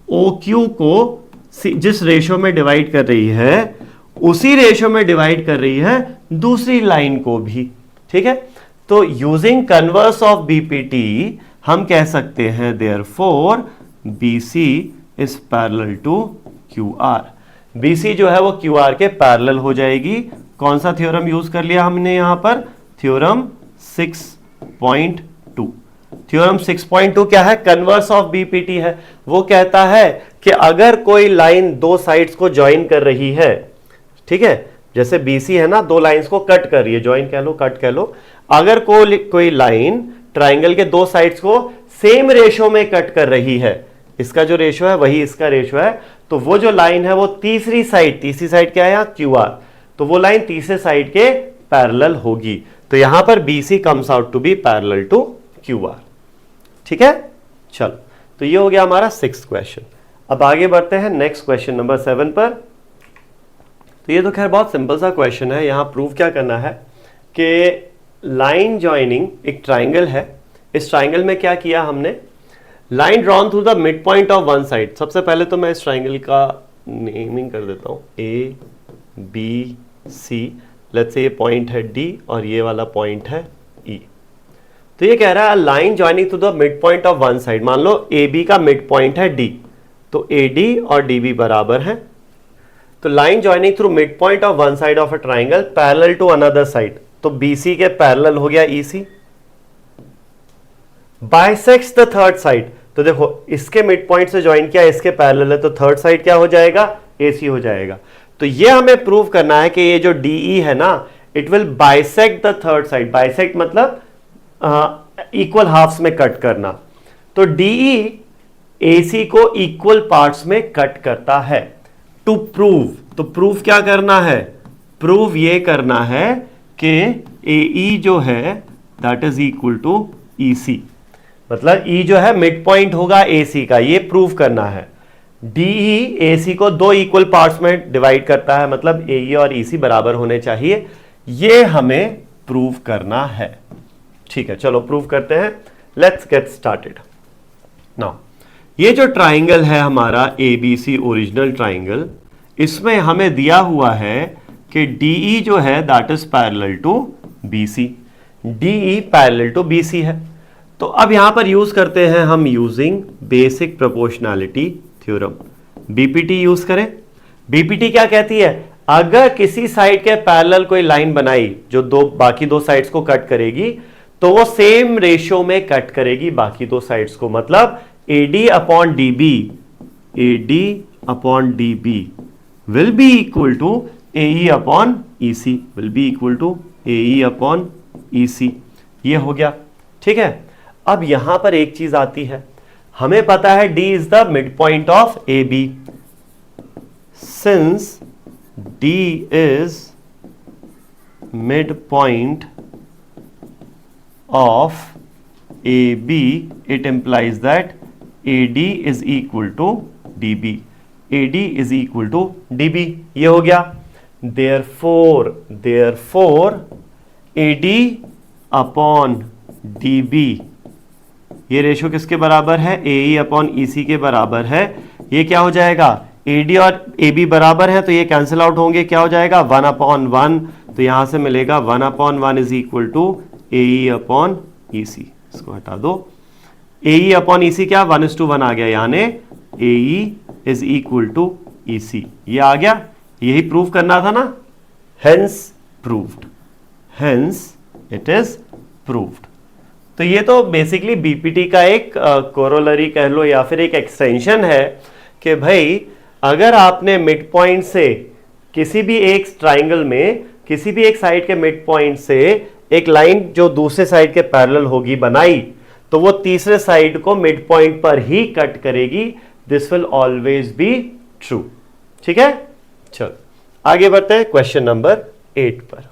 OQ को जिस रेशो में डिवाइड कर रही है, उसी रेशो में डिवाइड कर रही है दूसरी लाइन को भी, ठीक है। तो यूजिंग कन्वर्स ऑफ BPT हम कह सकते हैं therefore BC is parallel to QR। BC जो है वो QR के पैरेलल हो जाएगी। कौन सा थ्योरम यूज कर लिया हमने यहां पर? थ्योरम 6.2। थ्योरम 6.2 क्या है? कन्वर्स ऑफ BPT है। वो कहता है कि अगर कोई लाइन दो साइड्स को ज्वाइन कर रही है, ठीक है, जैसे BC है ना, दो लाइंस को कट कर रही है, ज्वाइन कह लो, कट कह लो। अगर कोई लाइन ट्राइंगल के दो साइड्स को सेम रेशो में कट कर रही है, इसका जो रेशो है वही इसका रेशो है, तो वो जो लाइन है वो तीसरी साइड क्या है यहाँ? QR। तो वो लाइन तीसरे साइड के पैरेलल होगी। तो यहां पर BC comes out to be parallel to QR, ठीक है। चलो, तो ये हो गया हमारा 6th क्वेश्चन। अब आगे बढ़ते हैं नेक्स्ट क्वेश्चन नंबर 7 पर। तो तो ये तो खैर बहुत सिंपल सा क्वेश्चन है। यहाँ प्रूव क्या करना है कि लाइन जॉइनिंग एक ट्राइंगल है, इस ट्राइंगल में क्या किया हमने, line drawn through the mid point of one side. सबसे पहले तो मैं इस ट्राइंगल का नेमिंग कर देता हूँ, A B C, let's say ये पॉइंट है डी और ये वाला पॉइंट है ई। तो ये कह रहा है line joining through the mid point of one side. मान लो ए बी का मिड पॉइंट है डी, तो ए डी और डी बी बराबर है। तो line joining through mid point of one side of a triangle parallel to another side, तो BC के पैरेलल हो गया EC, bisects the third side. तो देखो इसके मिड पॉइंट से ज्वाइन किया, इसके पैरेलल है, तो थर्ड साइड क्या हो जाएगा, AC हो जाएगा। तो ये हमें प्रूव करना है कि ये जो DE है ना, it will bisect the third side. Bisect मतलब इक्वल हाफ्स में कट करना। तो DE AC को इक्वल पार्ट्स में कट करता है। टू प्रूव, तो प्रूव क्या करना है, प्रूव ये करना है कि AE जो है that is equal to EC, मतलब E जो है मिड पॉइंट होगा AC का, ये प्रूव करना है। DE AC को दो इक्वल पार्ट्स में डिवाइड करता है, मतलब AE और EC बराबर होने चाहिए, ये हमें प्रूव करना है। ठीक है, चलो प्रूव करते हैं, लेट्स गेट स्टार्टेड नाउ। ये जो ट्राइंगल है हमारा ABC ओरिजिनल ट्राइंगल, इसमें हमें दिया हुआ है कि DE जो है that is parallel to BC, DE parallel to BC है। तो अब यहां पर यूज करते हैं हम using basic proportionality theorem, BPT use करें। BPT क्या कहती है, अगर किसी साइड के पैरेलल कोई लाइन बनाई जो बाकी दो साइड्स को कट करेगी, तो वो सेम रेशियो में कट करेगी बाकी दो साइड्स को। मतलब AD upon DB will be equal to AE upon EC, will be equal to AE upon EC। ये हो गया, ठीक है। अब यहां पर एक चीज आती है, हमें पता है D is the midpoint of AB, since D is midpoint of AB, it implies that AD is equal to DB, AD is equal to DB। ये हो गया। therefore AD अपॉन DB, ये रेशियो किसके बराबर है, AE अपॉन EC के बराबर है। ये क्या हो जाएगा, AD और AB बराबर है, तो ये कैंसिल आउट होंगे, क्या हो जाएगा 1 अपॉन 1, तो यहां से मिलेगा 1 upon 1 is equal to AE upon EC। इसको हटा दो, AE अपॉन EC क्या 1:1 आ गया, यानी AE is equal to EC। ये आ गया, यही प्रूव करना था ना, hence proved, hence it is proved. तो ये तो बेसिकली BPT का एक कोरोलरी कह लो या फिर एक एक्सटेंशन है कि भाई अगर आपने मिड पॉइंट से किसी भी एक ट्राइंगल में किसी भी एक साइड के मिड पॉइंट से एक लाइन जो दूसरे साइड के पैरेलल होगी बनाई, तो वो तीसरे साइड को मिड पॉइंट पर ही कट करेगी। This will always be true. ठीक है, चलो आगे बढ़ते हैं क्वेश्चन नंबर 8 पर।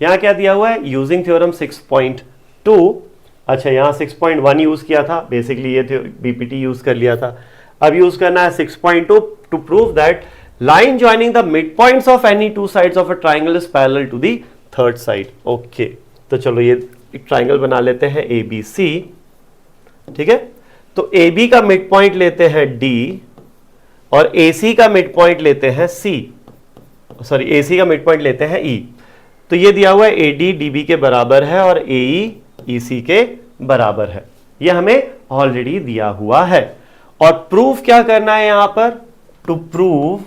यहां क्या दिया हुआ है, यूजिंग थ्योरम 6.2। अच्छा, यहां 6.1 यूज किया था, बेसिकली ये BPT यूज कर लिया था। अब यूज करना है 6.2 to prove that line joining the mid points of any two sides of a triangle is parallel to the third side. Okay, तो चलो ये एक ट्राइंगल बना लेते हैं ABC। ठीक है, तो AB का मिड पॉइंट लेते हैं D और AC का मिड पॉइंट लेते हैं C, सॉरी AC का मिड पॉइंट लेते हैं E। तो ये दिया हुआ है AD DB के बराबर है और AE EC के बराबर है, ये हमें ऑलरेडी दिया हुआ है। और प्रूफ क्या करना है यहां पर, to prove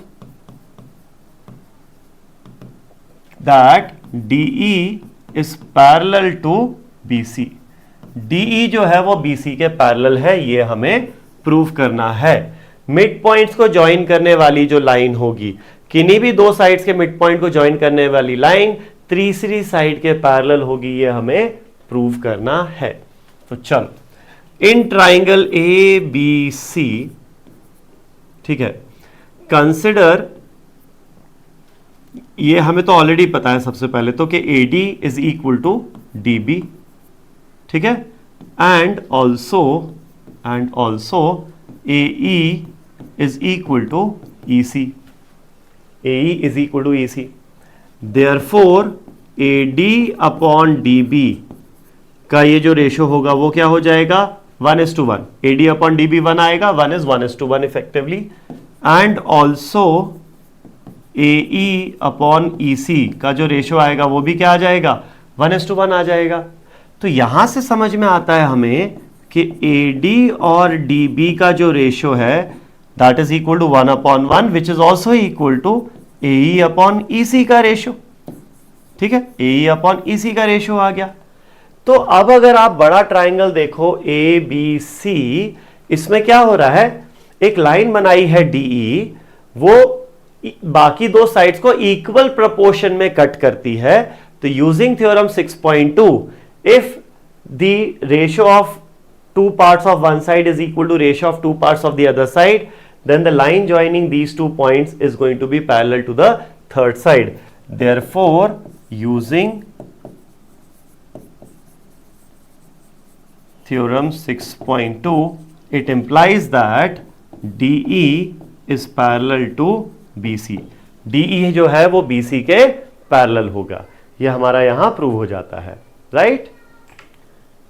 that DE is parallel to BC। DE जो है वो BC के पैरेलल है, ये हमें प्रूव करना है। मिड पॉइंट्स को ज्वाइन करने वाली जो लाइन होगी, किन्हीं भी दो साइड्स के मिड पॉइंट को ज्वाइन करने वाली लाइन तीसरी साइड के पैरेलल होगी, ये हमें प्रूव करना है। तो चलो, इन ट्राइंगल ABC, ठीक है, कंसिडर, ये हमें तो ऑलरेडी पता है सबसे पहले तो कि AD is equal to DB। ठीक है, and also AE is equal to EC। AE is equal to EC, therefore AD upon DB का ये जो रेशो होगा वो क्या हो जाएगा 1:1. AD अपॉन DB 1 आएगा, 1 is 1:1 effectively, and also AE upon EC का जो रेशो आएगा वो भी क्या आ जाएगा 1:1 आ जाएगा. तो यहां से समझ में आता है हमें कि AD और DB का जो रेशो है that is equal to 1/1 which is also equal to AE upon EC का रेशो. ठीक है, AE अपॉन EC का रेशो आ गया. तो अब अगर आप बड़ा ट्राइंगल देखो ABC, इसमें क्या हो रहा है, एक लाइन बनाई है DE, वो बाकी दो साइड्स को इक्वल प्रोपोर्शन में कट करती है. तो using theorem 6.2, if the ratio of two parts of one side is equal to ratio of two parts of the other side, then the line joining these 2 points is going to be parallel to the third side. Therefore, using theorem 6.2, it implies that DE is parallel to BC. DE जो है वो BC के parallel होगा. ये हमारा यहां prove हो जाता है, राइट?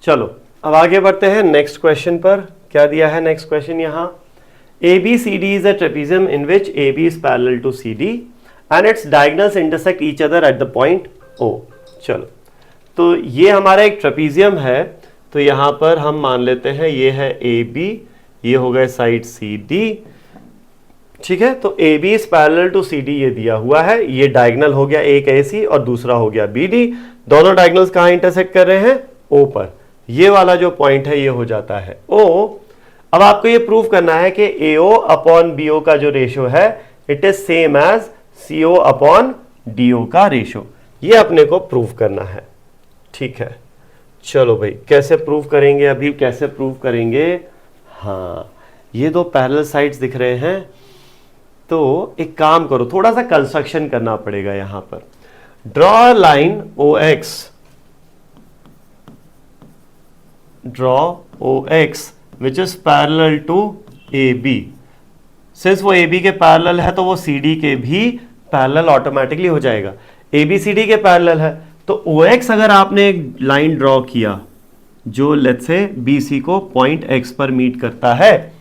चलो अब आगे बढ़ते हैं नेक्स्ट क्वेश्चन पर. क्या दिया है नेक्स्ट क्वेश्चन यहां, ABCD is a trapezium in which AB is parallel to CD and its diagonals intersect each other at the point O. चलो, तो ये हमारा एक ट्रेपीजियम है. तो यहां पर हम मान लेते हैं ये है AB, ये हो गए साइड CD. ठीक है, तो AB is parallel to CD ये दिया हुआ है. ये डायगोनल हो गया एक AC और दूसरा हो गया BD. दोनों डायगोनल्स कहां इंटरसेक्ट कर रहे हैं, O पर. ये वाला जो पॉइंट है ये हो जाता है O. अब आपको ये प्रूव करना है कि AO अपॉन BO का जो रेशो है it is same as CO upon DO का रेशो. ये अपने को प्रूव करना है. ठीक है, चलो भाई कैसे प्रूव करेंगे, अभी कैसे प्रूव करेंगे. हाँ, ये दो पैरेलल साइड्स दिख रहे हैं, तो एक काम करो, थोड़ा सा कंस्ट्रक्शन करना पड़ेगा यहां पर. Draw line OX, draw OX which is parallel to AB. Since वो AB के पैरेलल है तो वो CD के भी पैरेलल ऑटोमेटिकली हो जाएगा. AB CD के पैरेलल है तो OX अगर आपने एक लाइन ड्रॉ किया जो लेट्स से BC को पॉइंट X पर मीट करता है,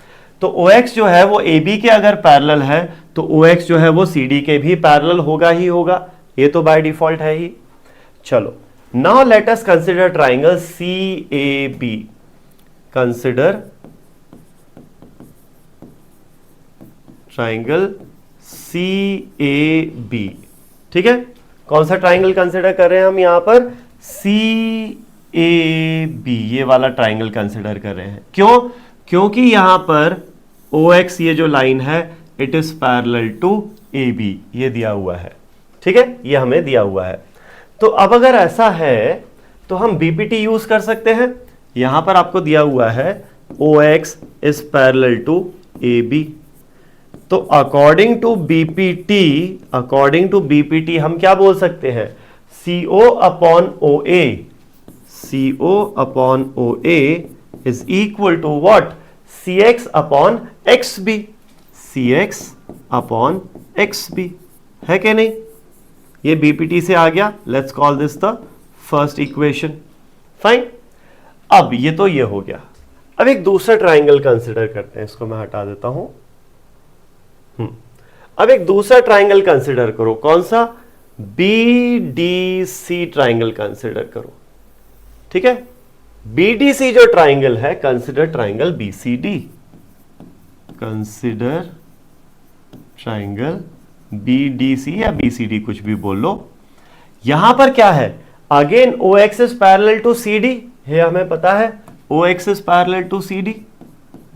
तो OX जो है वो AB के अगर पैरेलल है तो OX जो है वो CD के भी पैरेलल होगा ही होगा. ये तो बाय डिफॉल्ट है ही. चलो, now let us consider triangle CAB. Consider triangle CAB. ठीक है, कौन सा ट्राइंगल कंसिडर कर रहे हैं हम यहां पर, CAB. ये वाला ट्राइंगल कंसिडर कर रहे हैं. क्यों? क्योंकि यहां पर OX ये जो लाइन है it is parallel to AB, ये दिया हुआ है. ठीक है, ये हमें दिया हुआ है. तो अब अगर ऐसा है तो हम BPT यूज कर सकते हैं. यहां पर आपको दिया हुआ है OX is parallel to AB. तो अकॉर्डिंग टू BPT हम क्या बोल सकते हैं, CO upon OA is equal to what, CX upon XB. CX upon XB है कि नहीं. ये BPT से आ गया. Let's call this the first equation. Fine. अब ये तो ये हो गया. अब एक दूसरा ट्राइंगल कंसिडर करते हैं, इसको मैं हटा देता हूं. अब एक दूसरा ट्राइंगल कंसिडर करो. कौन सा, BDC ट्राइंगल कंसिडर करो. ठीक है, BDC जो ट्राइंगल है, consider triangle BCD. Consider triangle BDC या BCD कुछ भी बोल लो. यहां पर क्या है, again OX is parallel to CD है, हमें पता है OX is parallel to CD.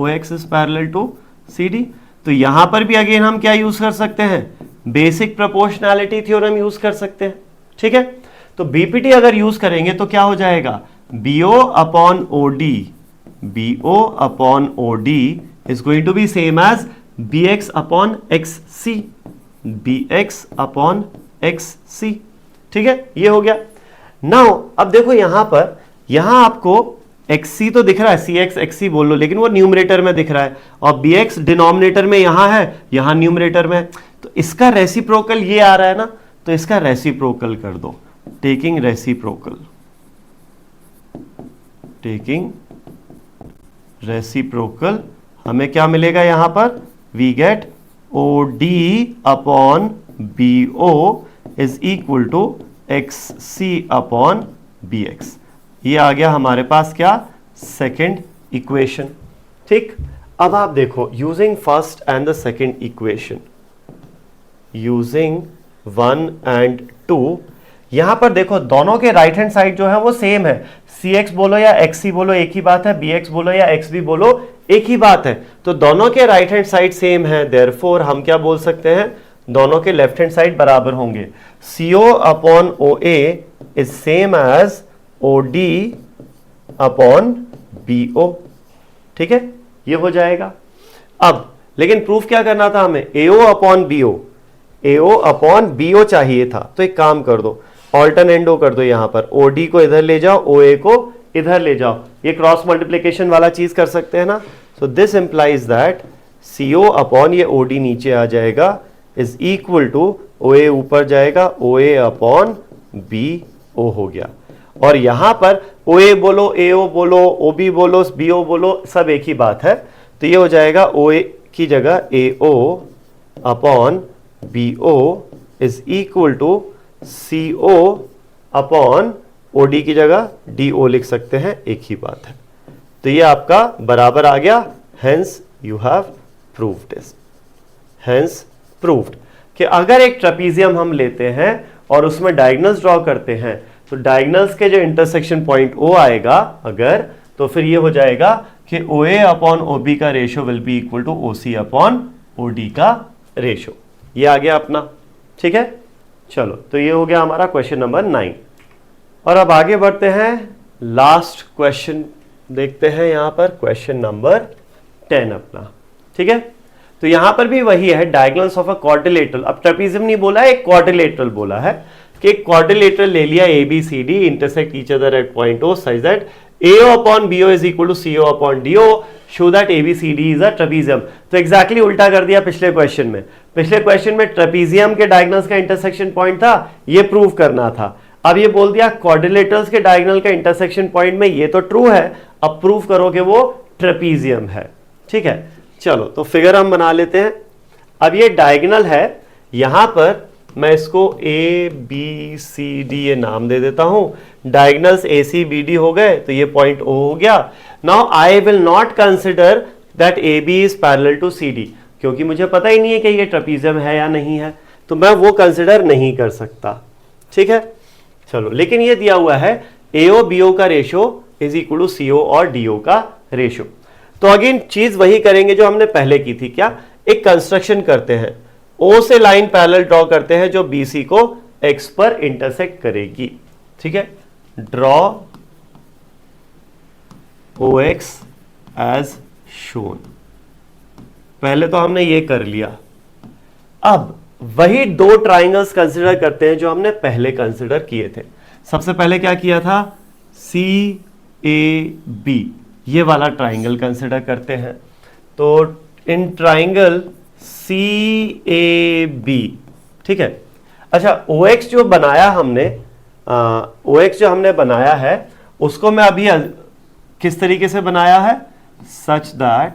OX is parallel to CD. तो यहां पर भी अगेन हम क्या यूज कर सकते हैं, बेसिक प्रोपोर्शनैलिटी थ्योरम यूज कर सकते हैं. ठीक है, तो BPT अगर यूज करेंगे तो क्या हो जाएगा, BO upon OD is going to be same as BX upon XC. BX upon XC. ठीक है, ये हो गया. नाउ अब देखो यहां पर, यहां आपको XC तो दिख रहा है, CX XC बोल लो, लेकिन वो न्यूमरेटर में दिख रहा है, और BX डिनोमिनेटर में यहां है, यहां न्यूमरेटर में. तो तो इसका रेसिप्रोकल ये आ रहा है ना, तो इसका रेसिप्रोकल कर दो, टेकिंग रेसिप्रोकल, टेकिंग रेसिप्रोकल हमें क्या मिलेगा यहां पर, we get OD upon BO is equal to XC upon BX। ये आ गया हमारे पास क्या, सेकेंड इक्वेशन। ठीक, अब आप देखो, using first and the second equation, using 1 and 2, यहां पर देखो दोनों के राइट हैंड साइड जो है वो सेम है, CX बोलो या XC बोलो एक ही बात है, BX बोलो या XB बोलो एक ही बात है, तो दोनों के राइट हैंड साइड सेम है, देयरफॉर हम क्या बोल सकते हैं, दोनों के लेफ्ट हैंड साइड बराबर होंगे। CO upon OA is same as OD upon BO। ठीक है, ये हो जाएगा। अब लेकिन प्रूफ क्या करना था हमें, AO upon BO, AO upon BO चाहिए था, तो एक काम कर दो, ऑल्टरनेंडो कर दो, यहां पर OD को इधर ले जाओ, OA को इधर ले जाओ, ये क्रॉस मल्टीप्लिकेशन वाला चीज कर सकते हैं ना। So this implies that CO upon ये OD नीचे आ जाएगा इज इक्वल टू OA ऊपर जाएगा, OA अपॉन BO हो गया। और यहां पर OA बोलो, AO बोलो, OB बोलो, BO बोलो, सब एक ही बात है, तो ये हो जाएगा OA की जगह AO upon BO is equal to CO upon OD की जगह DO लिख सकते हैं, एक ही बात है। तो ये आपका बराबर आ गया, hence you have proved this, hence proved कि अगर एक ट्रेपीजियम हम लेते हैं और उसमें डायगोनल्स ड्रॉ करते हैं, तो डायगोनल्स के जो इंटरसेक्शन पॉइंट O आएगा अगर, तो फिर ये हो जाएगा कि OA अपॉन OB का ratio will be equal to OC upon OD का रेशियो। ये आ गया अपना, ठीक है। चलो, तो ये हो गया हमारा क्वेश्चन नंबर 9। और अब आगे बढ़ते हैं, लास्ट क्वेश्चन देखते हैं यहां पर, क्वेश्चन नंबर 10 अपना, ठीक है। तो यहां पर भी वही है, डायगोनल्स ऑफ अ क्वाड्रिलेटरल। अब ट्रेपीजियम नहीं बोला है, एक क्वाड्रिलेटरल बोला है कि क्वाड्रिलेटरल ले लिया ABCD intersect each other at point O such that AO upon BO is equal to CO upon DO, show that ABCD is a trapezium। तो एग्जैक्टली उल्टा कर दिया पिछले क्वेश्चन में। पिछले क्वेश्चन में ट्रेपीजियम के डायगोनल्स का इंटरसेक्शन पॉइंट था, ये प्रूव करना था। अब ये बोल दिया क्वाड्रिलेटरल्स के डायगोनल का इंटरसेक्शन पॉइंट में, ये तो ट्रू है, अब प्रूव करो कि वो ट्रेपीजियम है, ठीक है। चलो, तो फिगर हम बना लेते हैं। अब ये डायगोनल है, यहां पर मैं इसको ABCD ये नाम दे देता हूं। डायगोनल्स ACBD हो गए, तो ये पॉइंट O हो गया। Now I will not consider that AB is parallel to CD, क्योंकि मुझे पता ही नहीं है कि ये ट्रेपीजियम है या नहीं है, तो मैं वो कंसिडर नहीं कर सकता, ठीक है। चलो, लेकिन ये दिया हुआ है AO BO का ratio is equal to CO और DO का रेशियो। तो अगेन चीज वही करेंगे जो हमने पहले की थी, क्या, एक कंस्ट्रक्शन करते हैं, O से लाइन पैरेलल ड्रॉ करते हैं जो BC को X पर इंटरसेक्ट करेगी, ठीक है। Draw OX as shown. पहले तो हमने ये कर लिया। अब वही दो ट्राइंगल्स कंसिडर करते हैं जो हमने पहले कंसिडर किए थे। सबसे पहले क्या किया था, CAB, ये वाला ट्राइंगल कंसिडर करते हैं। तो इन ट्राइंगल CAB, ठीक है। अच्छा, OX जो बनाया हमने, OX जो हमने बनाया है उसको मैं अभी किस तरीके से बनाया है, सच दैट,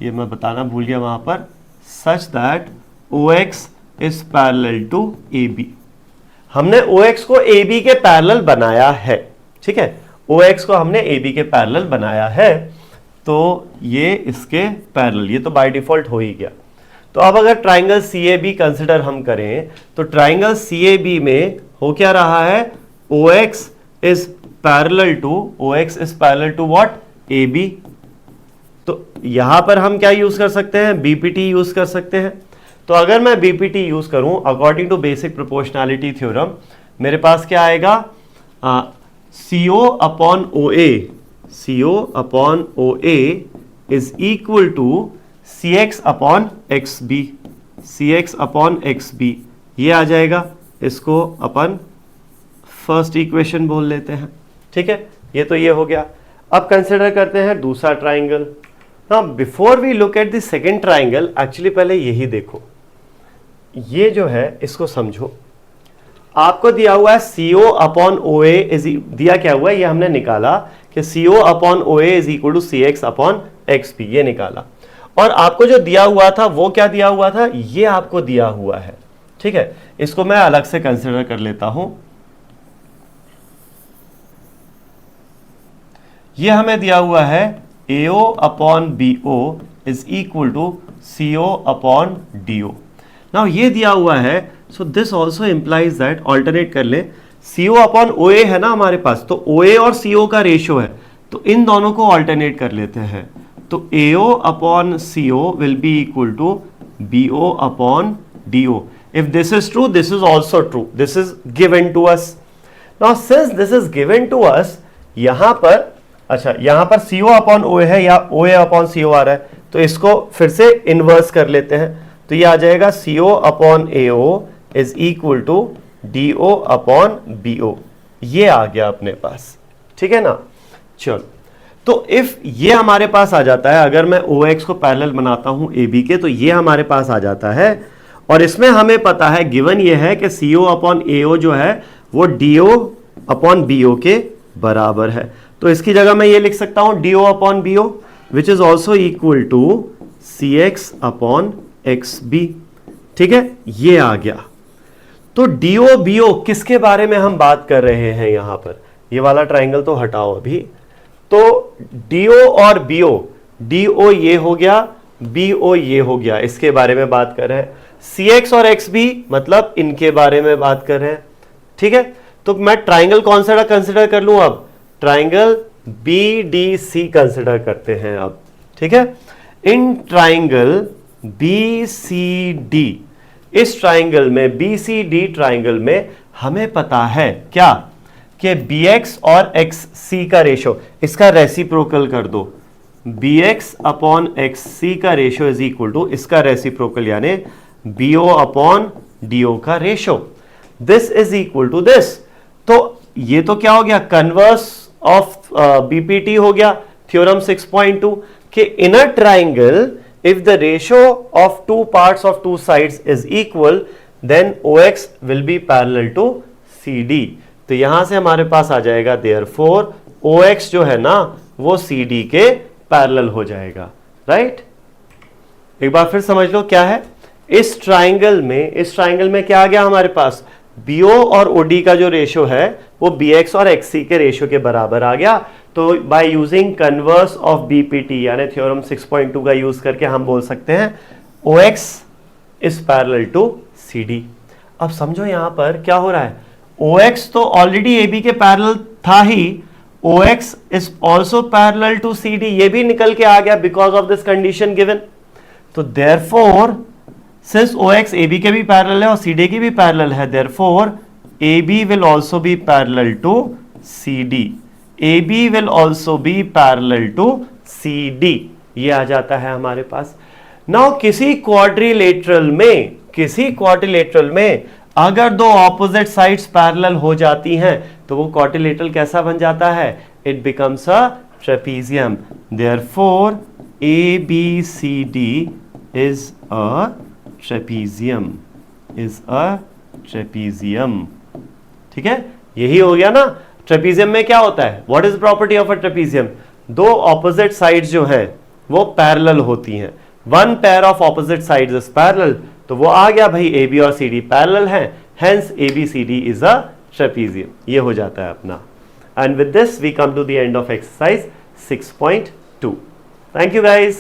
ये मैं बताना भूल गया वहां पर, such that OX is parallel to AB। हमने OX को AB के पैरेलल बनाया है, ठीक है। OX को हमने AB के पैरेलल बनाया है, तो ये इसके पैरेलल, ये तो बाय डिफॉल्ट हो ही गया। तो अब अगर ट्राइंगल CAB कंसिडर हम करें, तो ट्राइंगल CAB में हो क्या रहा है, OX is parallel to what, AB। तो यहां पर हम क्या यूज कर सकते हैं, BPT यूज कर सकते हैं। तो अगर मैं BPT यूज करूं according to basic proportionality theorem, मेरे पास क्या आएगा, CO upon OA is equal to CX upon XB, ये आ जाएगा। इसको अपन फर्स्ट इक्वेशन बोल लेते हैं, ठीक है। ये तो ये हो गया। अब कंसिडर करते हैं दूसरा ट्राइंगल। हाँ, before we look at the second triangle, actually पहले यही देखो, ये जो है इसको समझो, आपको दिया हुआ है CO अपॉन OA दिया क्या हुआ है, ये हमने निकाला कि CO upon OA is equal to CX upon XP, ये निकाला। और आपको जो दिया हुआ था वो क्या दिया हुआ था, ये आपको दिया हुआ है, ठीक है। इसको मैं अलग से कंसिडर कर लेता हूं। ये हमें दिया हुआ है AO upon BO is equal to CO upon DO। Now ये दिया हुआ है, so this also implies that, alternate कर ले, CO अपॉन OA है ना हमारे पास, तो OA और CO का रेशियो है, तो इन दोनों को ऑल्टरनेट कर लेते हैं। तो AO upon CO will be equal to BO upon DO। If this is true, this is also true, this is given to us. Now since this is given to us, यहां पर अच्छा यहां पर CO upon OA है या OA upon CO आ रहा है, तो इसको फिर से इनवर्स कर लेते हैं, तो ये आ जाएगा CO upon AO is equal to DO upon BO। ये आ गया अपने पास, ठीक है ना। चलो, तो इफ ये हमारे पास आ जाता है, अगर मैं OX को पैरेलल बनाता हूं AB के, तो ये हमारे पास आ जाता है। और इसमें हमें पता है, गिवन ये है कि CO अपॉन AO जो है वो DO अपॉन BO के बराबर है। तो इसकी जगह मैं ये लिख सकता हूं DO upon BO which is also equal to CX upon XB, ठीक है, ये आ गया। तो DO BO किसके बारे में हम बात कर रहे हैं यहां पर, ये वाला ट्राइंगल तो हटाओ अभी। तो DO और BO, DO ये हो गया, BO ये हो गया, इसके बारे में बात कर रहे हैं। CX और XB मतलब इनके बारे में बात कर रहे हैं, ठीक है। तो मैं ट्राइंगल कौन सा कंसिडर कर लूं, अब ट्राइंगल BDC कंसिडर करते हैं अब, ठीक है। इन ट्राइंगल BCD, इस ट्राइंगल में BCD ट्राइंगल में हमें पता है क्या कि BX और XC का रेशो, इसका रेसिप्रोकल कर दो, BX अपॉन XC का रेशो इज इक्वल टू इसका रेसिप्रोकल यानी BO अपॉन DO का ratio, this is equal to this. तो ये तो क्या हो गया, कन्वर्स ऑफ BPT हो गया, थ्योरम 6.2 कि in a triangle if the ratio of two parts of two sides is equal then OX will be parallel to CD। तो यहां से हमारे पास आ जाएगा therefore OX जो है ना वो CD के पैरेलल हो जाएगा, राइट। एक बार फिर समझ लो क्या है, इस ट्राइंगल में क्या आ गया हमारे पास, BO और OD का जो रेशियो है वो BX और XC के रेशियो के बराबर आ गया। तो by using converse of BPT यानी थ्योरम 6.2 का यूज करके हम बोल सकते हैं OX is parallel to CD। अब समझो यहां पर क्या हो रहा है, OX तो ऑलरेडी AB के पैरेलल था ही, OX is also parallel to CD, ये भी निकल के आ गया because of this condition given. तो देयरफॉर सिंस OX AB के भी पैरेलल है और CD की भी पैरेलल है, therefore AB will also be parallel to CD, AB will also be parallel to CD, ये आ जाता है हमारे पास। नाउ किसी क्वाड्रिलेटरल में अगर दो ऑपोजिट साइड्स पैरेलल हो जाती हैं तो वो क्वाड्रिलेटरल कैसा बन जाता है, it becomes a trapezium. Therefore ABCD is a trapezium, ठीक है, यही हो गया ना। ट्रेपीजियम में क्या होता है, what is property of a trapezium, दो ऑपोजिट साइड्स जो है वो पैरेलल होती हैं, one pair of opposite sides is parallel, तो वो आ गया भाई AB और CD पैरेलल हैं, hence ABCD is a trapezium, ये हो जाता है अपना। And with this we come to the end of exercise 6.2। Thank you guys.